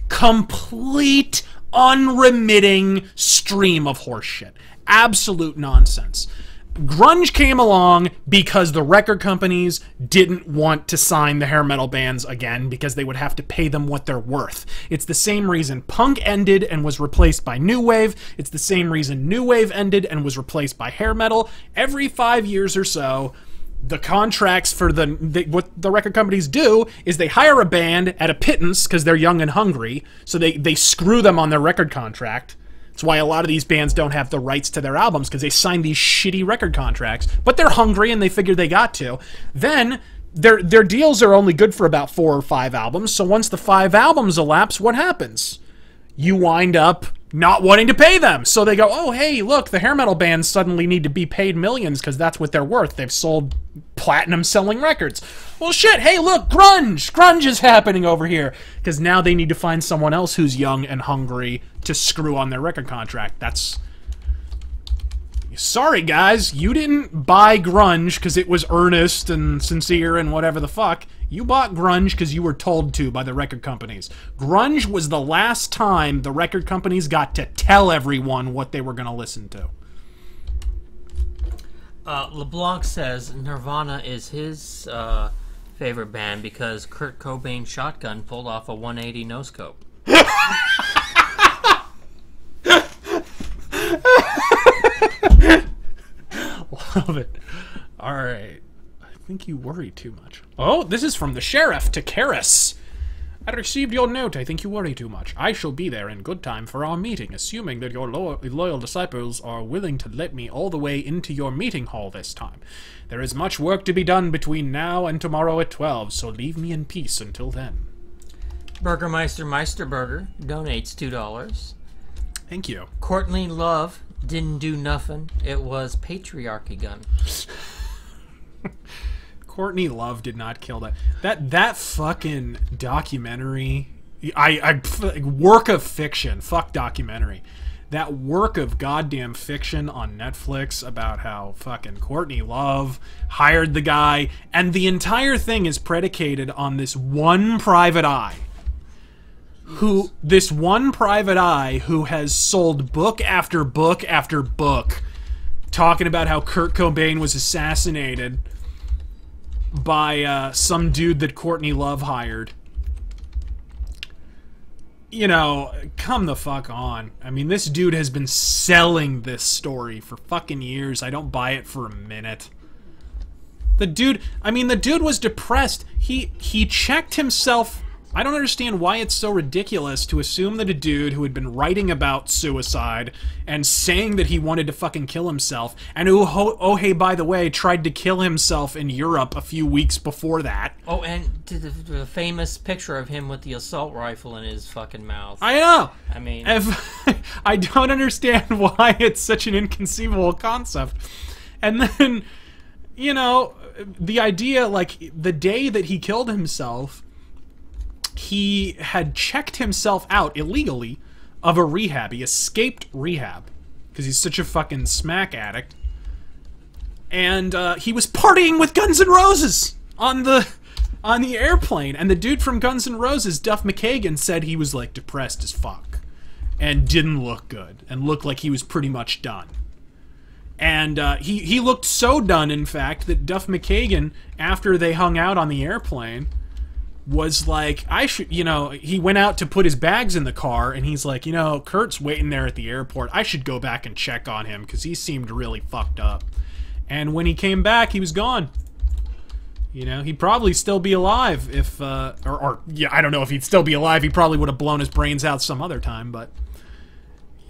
Complete, unremitting stream of horseshit. Absolute nonsense. Grunge came along because the record companies didn't want to sign the hair metal bands again because they would have to pay them what they're worth. It's the same reason punk ended and was replaced by new wave. It's the same reason new wave ended and was replaced by hair metal. Every 5 years or so, the contracts for what the record companies do is they hire a band at a pittance because they're young and hungry, so they screw them on their record contract. That's why a lot of these bands don't have the rights to their albums, because they signed these shitty record contracts. But they're hungry and they figure they got to. Then their deals are only good for about 4 or 5 albums. So once the 5 albums elapse, what happens? You wind up not wanting to pay them. So they go, oh, hey, look, the hair metal bands suddenly need to be paid millions because that's what they're worth. They've sold platinum-selling records. Well, shit, hey, look, grunge! Grunge is happening over here. Because now they need to find someone else who's young and hungry to screw on their record contract. That's... Sorry, guys, you didn't buy grunge because it was earnest and sincere and whatever the fuck. You bought grunge because you were told to by the record companies. Grunge was the last time the record companies got to tell everyone what they were going to listen to. LeBlanc says Nirvana is his favorite band because Kurt Cobain's Shotgun pulled off a 180 no-scope. Love it. Alright. I think you worry too much. Oh, this is from the sheriff to Karis. I received your note. I think you worry too much. I shall be there in good time for our meeting, assuming that your loyal disciples are willing to let me all the way into your meeting hall this time. There is much work to be done between now and tomorrow at 12, so leave me in peace until then. Burgermeister Meisterburger donates $2. Thank you. Courtney Love didn't do nothing. It was patriarchy gun. Courtney Love did not kill that. That fucking documentary. Work of fiction. Fuck documentary. That work of goddamn fiction on Netflix about how fucking Courtney Love hired the guy, and the entire thing is predicated on this one private eye. This one private eye who has sold book after book after book talking about how Kurt Cobain was assassinated by some dude that Courtney Love hired. You know, come the fuck on. I mean, this dude has been selling this story for fucking years. I don't buy it for a minute. The dude, I mean, the dude was depressed. He checked himself. I don't understand why it's so ridiculous to assume that a dude who had been writing about suicide and saying that he wanted to fucking kill himself, and who, oh hey, by the way, tried to kill himself in Europe a few weeks before that. Oh, and the famous picture of him with the assault rifle in his fucking mouth. I know! I mean... I don't understand why it's such an inconceivable concept. And then, you know, the idea, like, the day that he killed himself, he had checked himself out illegally of a rehab. He escaped rehab because he's such a fucking smack addict. And he was partying with Guns N' Roses on the airplane. And the dude from Guns N' Roses, Duff McKagan, said he was like depressed as fuck and didn't look good and looked like he was pretty much done. And he looked so done, in fact, that Duff McKagan, after they hung out on the airplane, was like, I should, you know, he went out to put his bags in the car, and he's like, you know, Kurt's waiting there at the airport. I should go back and check on him, because he seemed really fucked up. And when he came back, he was gone. You know, he'd probably still be alive if, yeah, I don't know if he'd still be alive. He probably would have blown his brains out some other time, but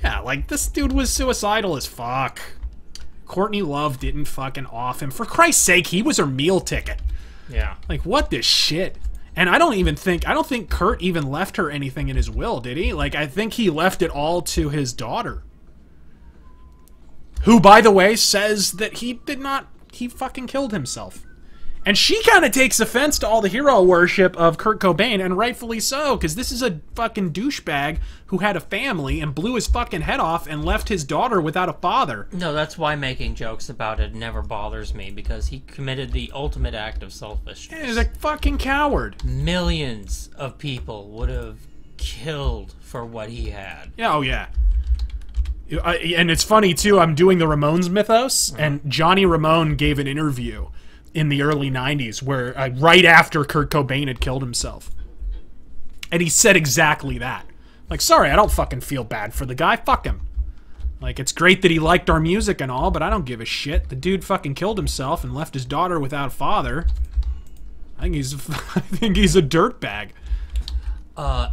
yeah, like, this dude was suicidal as fuck. Courtney Love didn't fucking off him. For Christ's sake, he was her meal ticket. Yeah. Like, what this shit? And I don't think Kurt even left her anything in his will, did he? Like, I think he left it all to his daughter. Who, by the way, says that he fucking killed himself. And she kind of takes offense to all the hero worship of Kurt Cobain, and rightfully so, because this is a fucking douchebag who had a family and blew his fucking head off and left his daughter without a father. No, that's why making jokes about it never bothers me, because he committed the ultimate act of selfishness. Yeah, he's a fucking coward. Millions of people would have killed for what he had. Yeah, oh yeah. And it's funny, too, I'm doing the Ramones mythos, and Johnny Ramone gave an interview in the early 90s, where right after Kurt Cobain had killed himself. And he said exactly that. Like, sorry, I don't fucking feel bad for the guy. Fuck him. Like, it's great that he liked our music and all, but I don't give a shit. The dude fucking killed himself and left his daughter without a father. I think he's a dirtbag.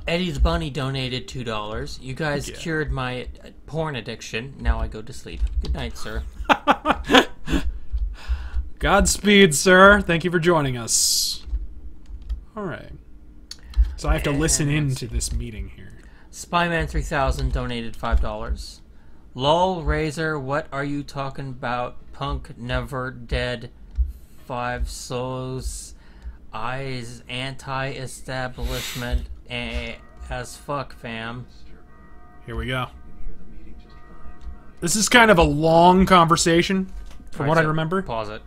Eddie the Bunny donated $2. You guys cured my porn addiction. Now I go to sleep. Good night, sir. Godspeed, sir. Thank you for joining us. Alright. So I have to listen in to this meeting here. Spyman3000 donated $5. Lol, Razor, what are you talking about? Punk never dead. 5 souls. Eyes anti-establishment as fuck, fam. Here we go. This is kind of a long conversation, from what I remember. Pause it.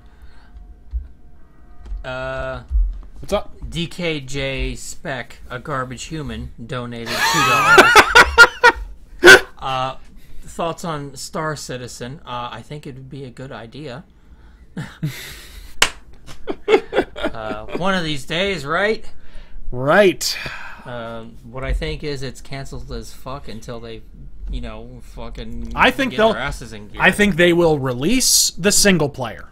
What's up? DKJ Spec, a garbage human, donated $2. Thoughts on Star Citizen? I think it would be a good idea. One of these days, right? Right. What I think is it's canceled as fuck until they, you know, fucking get their asses in gear. I think they will release the single player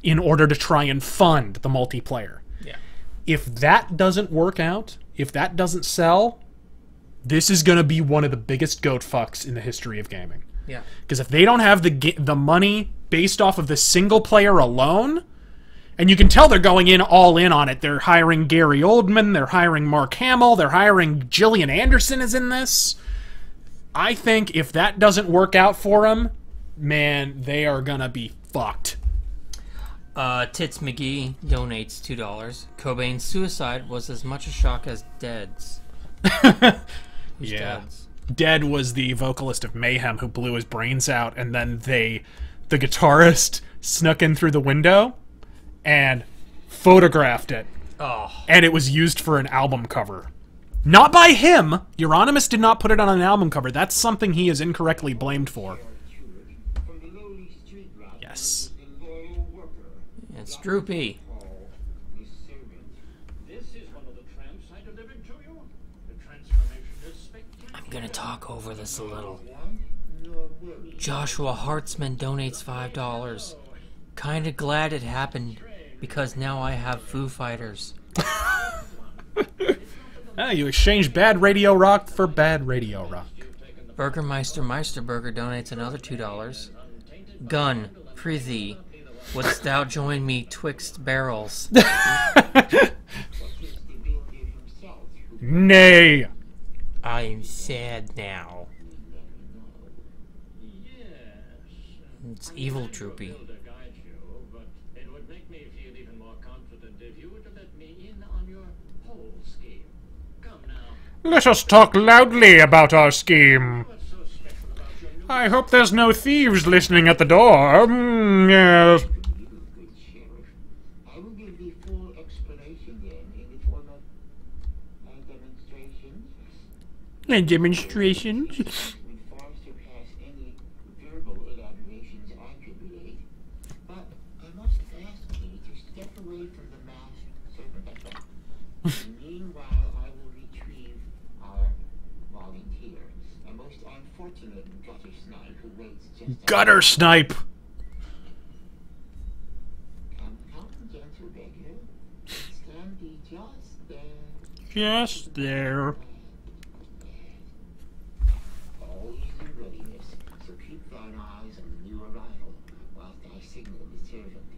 in order to try and fund the multiplayer. Yeah. If that doesn't work out, if that doesn't sell, this is going to be one of the biggest goat fucks in the history of gaming. Yeah. Because if they don't have the money based off of the single player alone, and you can tell they're going in all in on it. They're hiring Gary Oldman, they're hiring Mark Hamill, they're hiring Gillian Anderson is in this. I think if that doesn't work out for them, man, they are going to be fucked. Tits McGee donates $2. Cobain's suicide was as much a shock as Dead's. Who's Dead's? Dead was the vocalist of Mayhem who blew his brains out, and then the guitarist snuck in through the window and photographed it. Oh. And it was used for an album cover. Not by him! Euronymous did not put it on an album cover. That's something he is incorrectly blamed for. Yes. It's Droopy. I'm gonna talk over this a little. Joshua Hartzman donates $5. Kinda glad it happened. Because now I have Foo Fighters. Ah, you exchange bad radio rock for bad radio rock. Burgermeister Meisterburger donates another $2. Gun, prithee, wouldst thou join me twixt barrels? Nay. I am sad now. It's evil droopy. It would make me feel even more confident if you were to let me in on your whole scheme. Come now. Let us talk loudly about our scheme. What's so special about your new I hope there's no thieves listening at the door. Yes. Good sheriff. I will give the full explanation then in the form of demonstrations. And demonstrations. Would far surpass any verbal elaborations I could relate. But I must ask you to step away from the masked servant. Meanwhile, I will retrieve our volunteer, a most unfortunate gutter snipe who waits just Gutter snipe. Come, gentle beggar. Stand be just there. Just there. All is in readiness, so keep thine eyes on the new arrival, whilst I signal the servant.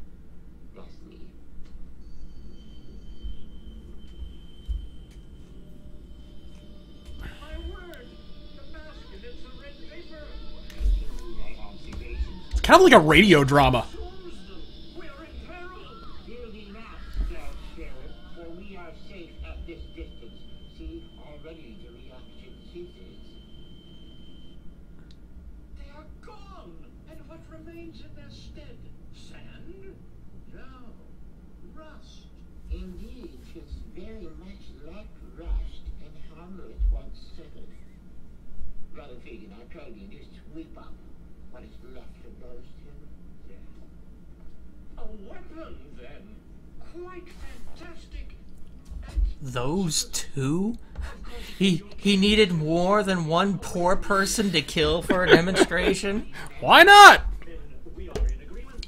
Thusly. My word! The basket, it's a red paper! Continue thy observations. It's kind of like a radio drama. We are in peril! Fear thee not, stout sheriff, for we are safe at this distance. See, already the reaction ceases. They are gone! And what remains in their stead? Sand? No. Rust. Indeed, 'tis very much like rust, and Hamlet once said it. Brother Fagin, I pray thee to sweep up what is left of those two. A weapon, then. Quite fantastic. And Those two? He needed more than one poor person to kill for a demonstration? Why not? then we are in agreement.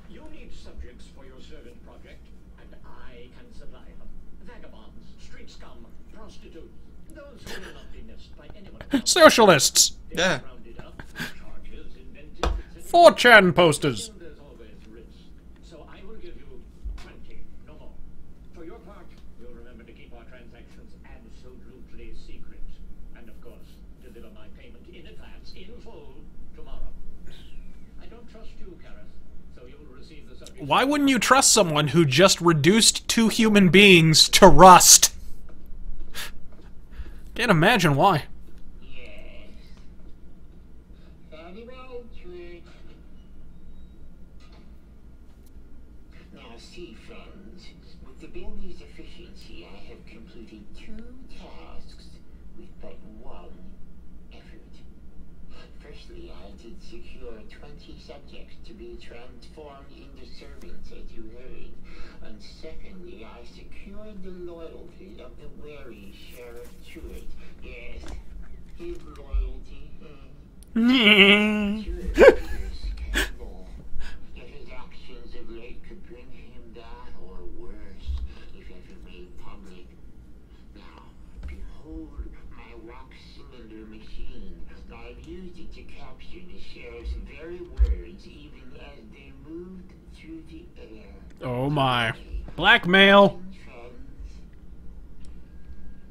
You need subjects for your servant project, and I can supply them. Vagabonds, street scum, prostitutes, those who will not be missed by anyone else. Socialists. Yeah. Rounded up, charges invented, 4chan posters. there's always risk. So I will give you 20, no more. For your part, you'll remember to keep our transactions absolutely secret. And of course, deliver my payment in advance, in full, tomorrow. I don't trust you, Karras, so you will receive the subject. Why wouldn't you trust someone who just reduced 2 human beings to rust? Can't imagine why. Yes. Very well, George. Now see, friends, with the building's efficiency, I have completed 2 tasks with but 1 effort. Firstly, I did secure 20 subjects to be transformed into servants, as you heard. And secondly, I secured the loyalty of the wary Sheriff Truitt. Yes, his loyalty. Truitt is capable. Yet his actions of late could bring him that or worse, if ever made public. Now, behold my wax cylinder machine. I've used it to capture the sheriff's very words, even as they moved through the air. Oh my. Blackmail.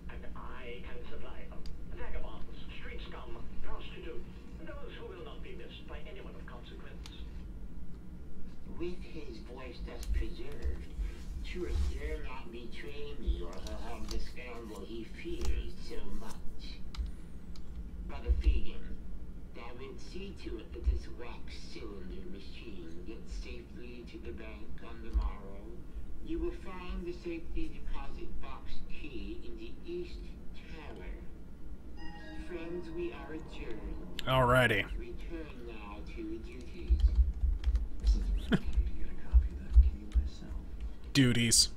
And I can supply them. Vagabonds, street scum, prostitutes, those who will not be missed by anyone of consequence. With his voice thus preserved, Truitt dare not betray me, or he'll have the scandal he fears so much. Brother Fagin, thou wilt see to it that this wax cylinder machine gets safely to the bank on the morrow. You will find the safety deposit box key in the East Tower. Friends, we are adjourned. Alrighty. Return now to duties. Get a copy of that key myself. Duties.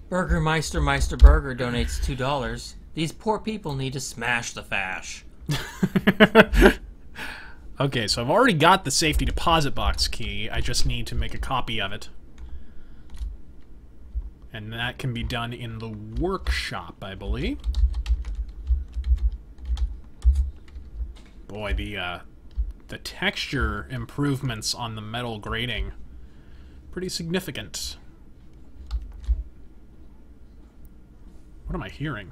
Burgermeister Meisterburger donates $2. These poor people need to smash the fash. Okay, so I've already got the safety deposit box key. I just need to make a copy of it. And that can be done in the workshop, I believe. Boy, the texture improvements on the metal grating, pretty significant. What am I hearing?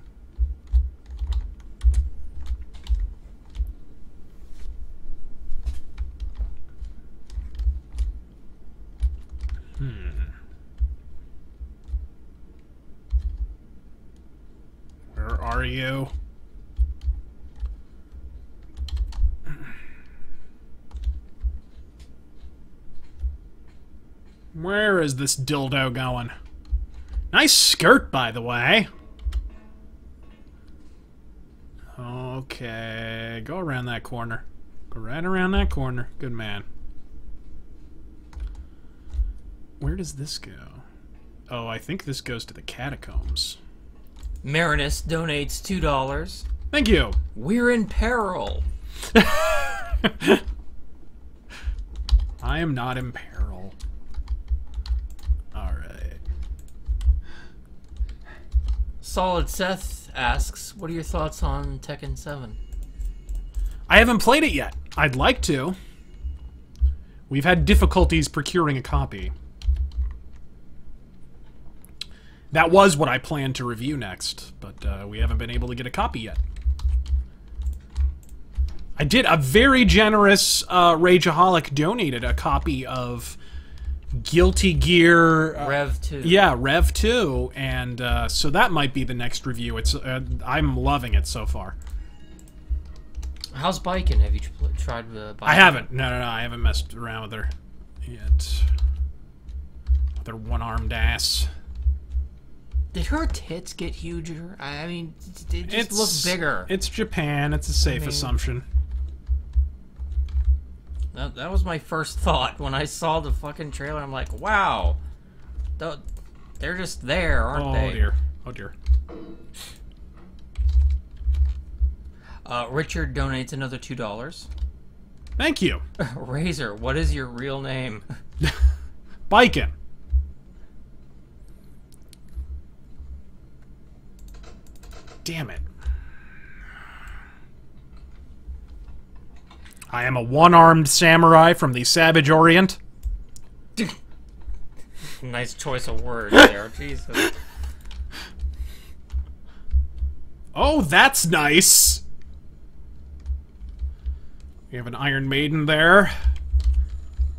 Where are you? Where is this dildo going? Nice skirt, by the way. Okay, go around that corner. Go right around that corner. Good man. Where does this go? Oh, I think this goes to the catacombs. Marinus donates $2. Thank you. We're in peril. I am not in peril. Alright. Solid Seth asks, what are your thoughts on Tekken 7? I haven't played it yet. I'd like to. We've had difficulties procuring a copy. That was what I planned to review next, but we haven't been able to get a copy yet. I did. A very generous Rageaholic donated a copy of Guilty Gear... Rev 2. Yeah, Rev 2, and so that might be the next review. It's I'm loving it so far. How's biking? Have you tried biking? I haven't. No, I haven't messed around with her yet. With her one-armed ass. Did her tits get huger? I mean, it just looks bigger. It's Japan. It's a safe assumption. That was my first thought when I saw the fucking trailer. I'm like, wow. They're just there, aren't they? Oh, dear. Oh, dear. Richard donates another $2. Thank you. Razor, what is your real name? Bikin. Damn it. I am a one-armed samurai from the Savage Orient. Nice choice of words there, Jesus. Oh, that's nice. We have an Iron Maiden there.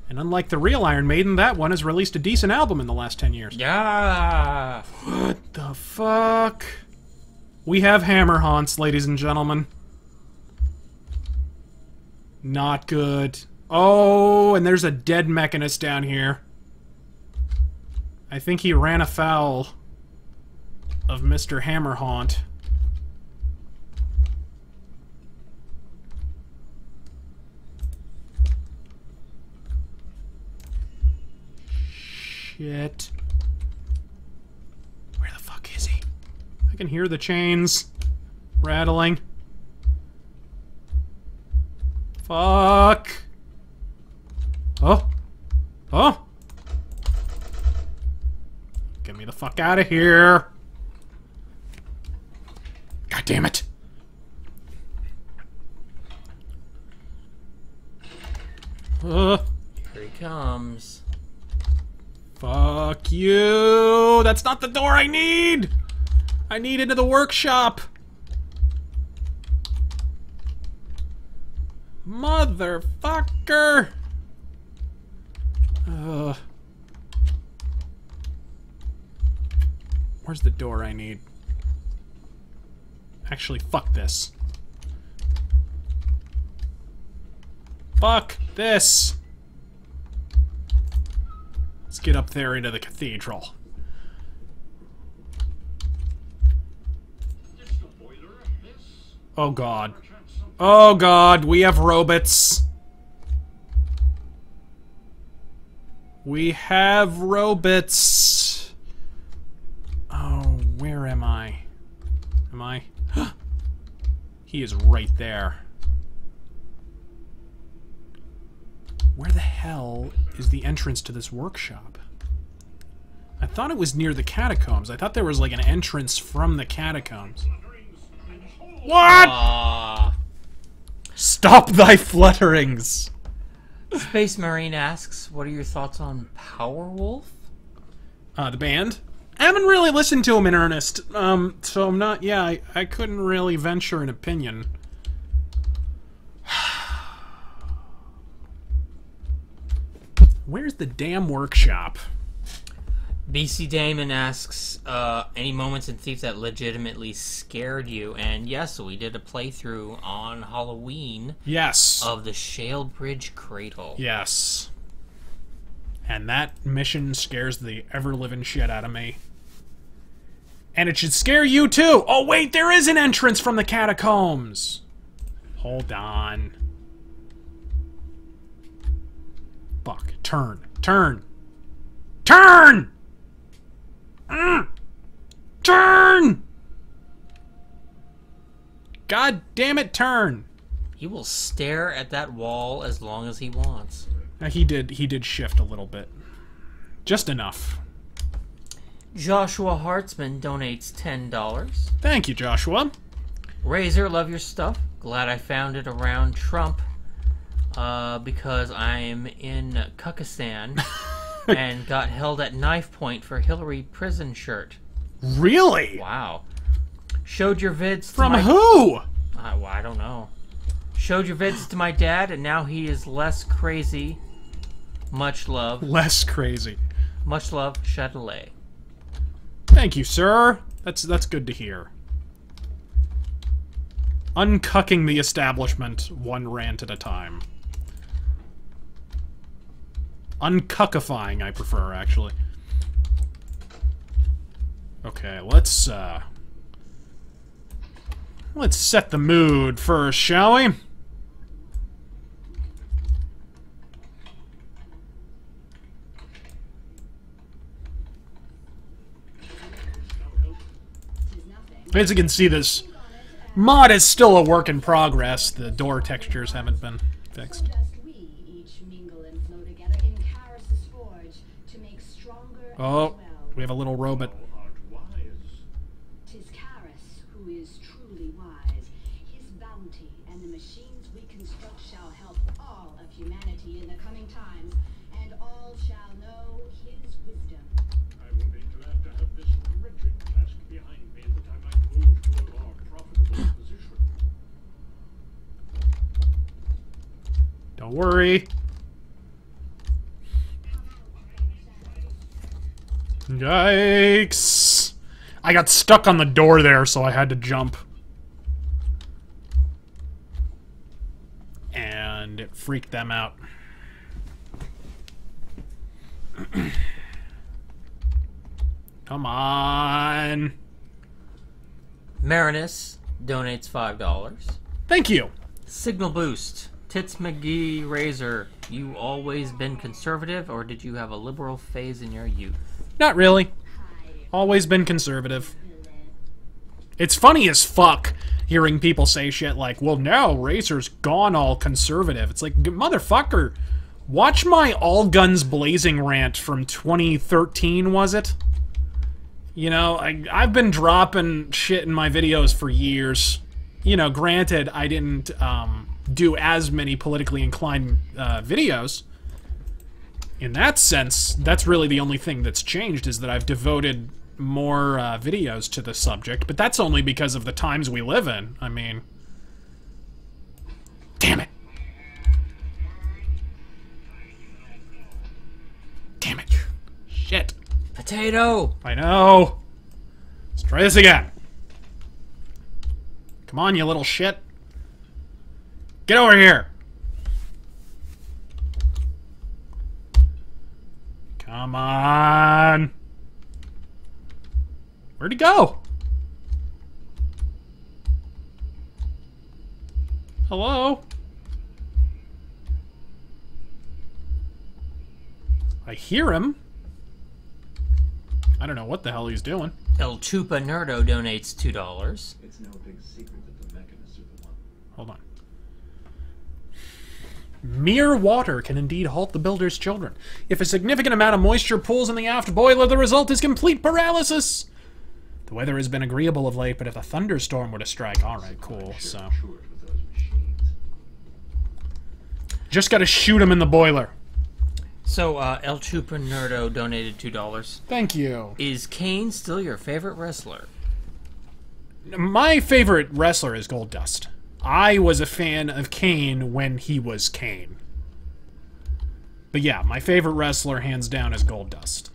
And unlike the real Iron Maiden, that one has released a decent album in the last 10 years. Yeah. What the fuck? We have hammer haunts, ladies and gentlemen. Not good. Oh, and there's a dead Mechanist down here. I think he ran afoul of Mr. Hammerhaunt. Shit. Where the fuck is he? I can hear the chains rattling. Fuck. Oh. Oh. Get me the fuck out of here. God damn it. Here he comes. Fuck you. That's not the door I need. I need into the workshop. Motherfucker. Where's the door I need? Actually, fuck this. Fuck this. Let's get up there into the cathedral. Oh god. Oh god, we have robots. We have robots. Oh, where am I? Am I? He is right there. Where the hell is the entrance to this workshop? I thought it was near the catacombs. I thought there was like an entrance from the catacombs. What? Stop thy flutterings! Space Marine asks, what are your thoughts on Powerwolf? The band? I haven't really listened to them in earnest, so I'm not, yeah, I couldn't really venture an opinion. Where's the damn workshop? BC Damon asks, any moments in Thief that legitimately scared you? And yes, we did a playthrough on Halloween. Yes. Of the Shale Bridge Cradle. Yes. And that mission scares the ever-living shit out of me. And it should scare you too! Oh wait, there is an entrance from the catacombs! Hold on. Fuck. Turn. Turn! Turn! Turn! God damn it, turn! He will stare at that wall as long as he wants. He did shift a little bit. Just enough. Joshua Hartzman donates $10. Thank you, Joshua. Razor, love your stuff. Glad I found it around Trump because I'm in Kyrgyzstan and got held at knife point for Hillary prison shirt. Really? Wow. Showed your vids to From who? Well, I don't know. Showed your vids to my dad, and now he is less crazy. Much love. Less crazy. Much love, Chatelet. Thank you, sir. That's good to hear. Uncucking the establishment, one rant at a time. Uncuckifying, I prefer, actually. Okay, let's set the mood first, shall we? As you can see, this mod is still a work in progress. The door textures haven't been fixed. Oh, we have a little robot. Tis Karis who is truly wise. His bounty and the machines we construct shall help all of humanity in the coming times, and all shall know his wisdom. I will be glad to have this wretched task behind me that I might move to a more profitable position. Don't worry. Yikes! I got stuck on the door there, so I had to jump. And it freaked them out. Come on! Marinus donates $5. Thank you! Signal Boost. Tits McGee Razor, you always been conservative, or did you have a liberal phase in your youth? Not really. Always been conservative. It's funny as fuck hearing people say shit like, well, now Razor's gone all conservative. It's like, motherfucker, watch my all guns blazing rant from 2013, was it? You know, I've been dropping shit in my videos for years. You know, granted, I didn't do as many politically inclined videos. In that sense, that's really the only thing that's changed, is that I've devoted more videos to the subject, but that's only because of the times we live in. I mean... Damn it! Damn it. Shit. Potato! I know! Let's try this again. Come on, you little shit. Get over here! Come on! Where'd he go? Hello? I hear him. I don't know what the hell he's doing. El Chupa Nerdo donates $2. It's no big secret that the Mechanists are the one. Hold on. Mere water can indeed halt the builder's children. If a significant amount of moisture pools in the aft boiler, the result is complete paralysis. The weather has been agreeable of late, but if a thunderstorm were to strike... Alright, cool, so... Short with those machines. Just gotta shoot him in the boiler. So, El Chupa Nerdo donated $2. Thank you. Is Kane still your favorite wrestler? My favorite wrestler is Goldust. I was a fan of Kane when he was Kane. But yeah, my favorite wrestler, hands down, is Goldust.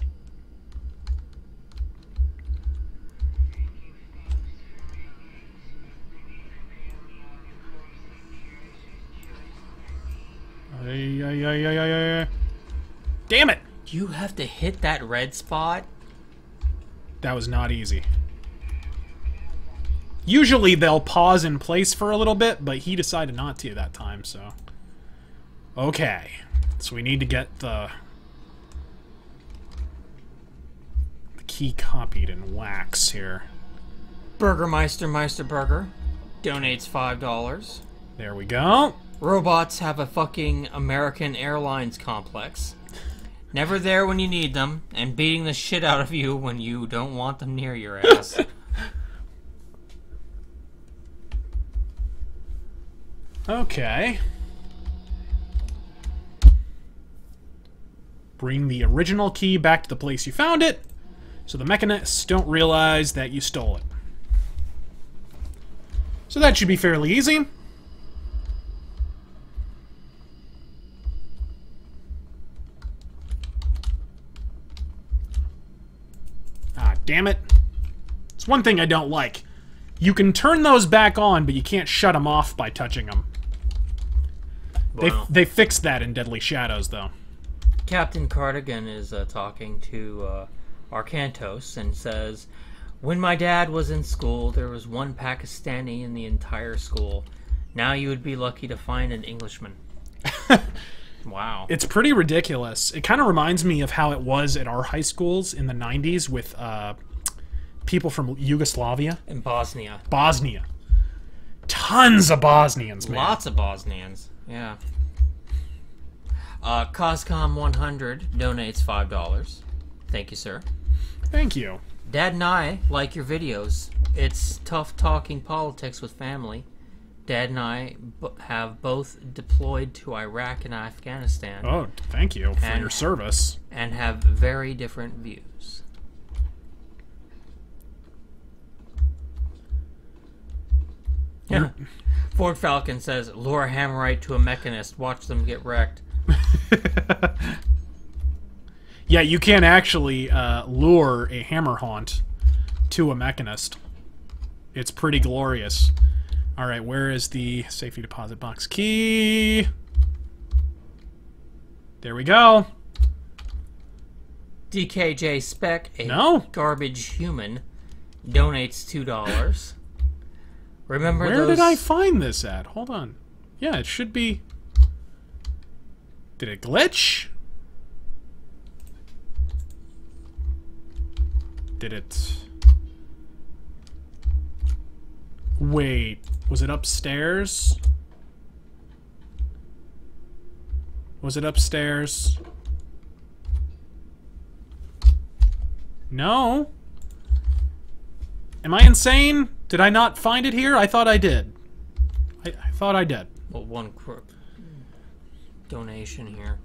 Damn it! You have to hit that red spot? That was not easy. Usually they'll pause in place for a little bit, but he decided not to that time, so... Okay. So we need to get the key copied in wax here. Burgermeister Burger donates $5. There we go. Robots have a fucking American Airlines complex. Never there when you need them, and beating the shit out of you when you don't want them near your ass. Okay. Bring the original key back to the place you found it, so the mechanists don't realize that you stole it. So that should be fairly easy. Ah, damn it. It's one thing I don't like. You can turn those back on, but you can't shut them off by touching them. Wow. They fixed that in Deadly Shadows, though. Captain Cardigan is talking to Arcantos and says, "When my dad was in school, there was one Pakistani in the entire school. Now you would be lucky to find an Englishman." Wow. It's pretty ridiculous. It kind of reminds me of how it was at our high schools in the 90s with people from Yugoslavia. In Bosnia. Bosnia. Tons of Bosnians, man. Lots of Bosnians. Yeah. Coscom 100 donates $5. Thank you, sir. Thank you. Dad and I like your videos. It's tough talking politics with family. Dad and I have both deployed to Iraq and Afghanistan. Oh, thank you for your service. And have very different views. Yeah. Ford Falcon says, "Lure a Hammerite to a Mechanist. Watch them get wrecked." Yeah, you can actually lure a Hammerhaunt to a Mechanist. It's pretty glorious. Alright, where is the safety deposit box key? There we go. DKJ Spec, a No? garbage human, donates $2. Remember Where those... did I find this at? Hold on. Yeah, it should be... Did it glitch? Did it... Wait, was it upstairs? Was it upstairs? No. Am I insane? Did I not find it here? I thought I did. I thought I did. Well, one donation here.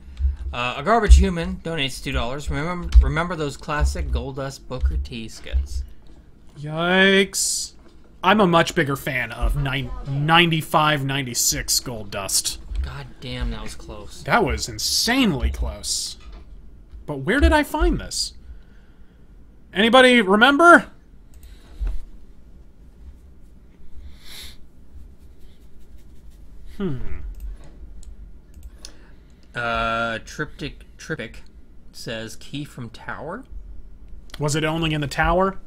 A garbage human donates $2. Remember those classic Goldust Booker T skits? Yikes. I'm a much bigger fan of 95, 96 Goldust. God damn, that was close. That was insanely close. But where did I find this? Anybody remember? Triptych says, "Key from tower?" Was it only in the tower?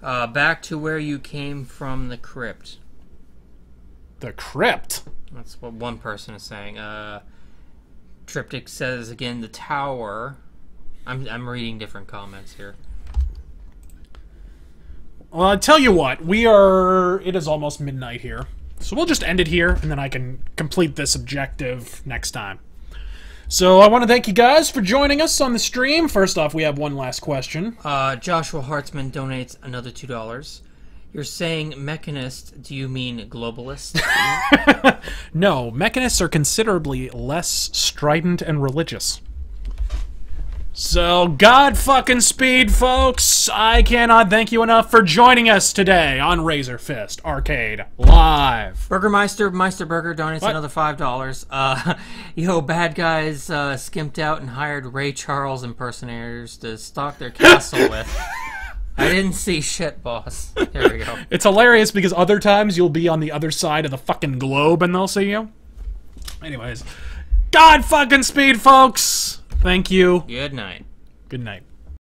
Back to where you came from, the crypt. The crypt? That's what one person is saying. Triptych says again, the tower. I'm reading different comments here. Well, I'll tell you what. It is almost midnight here. So we'll just end it here, and then I can complete this objective next time. So I want to thank you guys for joining us on the stream. First off, we have one last question. Joshua Hartzman donates another $2. You're saying mechanist, do you mean globalist? No, mechanists are considerably less strident and religious. So, God fucking speed, folks! I cannot thank you enough for joining us today on RazörFist Arcade Live. Burgermeister, Meisterburger donates What? another $5. Yo, bad guys skimped out and hired Ray Charles impersonators to stock their castle with. I didn't see shit, boss. There we go. It's hilarious because other times you'll be on the other side of the fucking globe and they'll see you. Anyways, God fucking speed, folks! Thank you. Good night. Good night.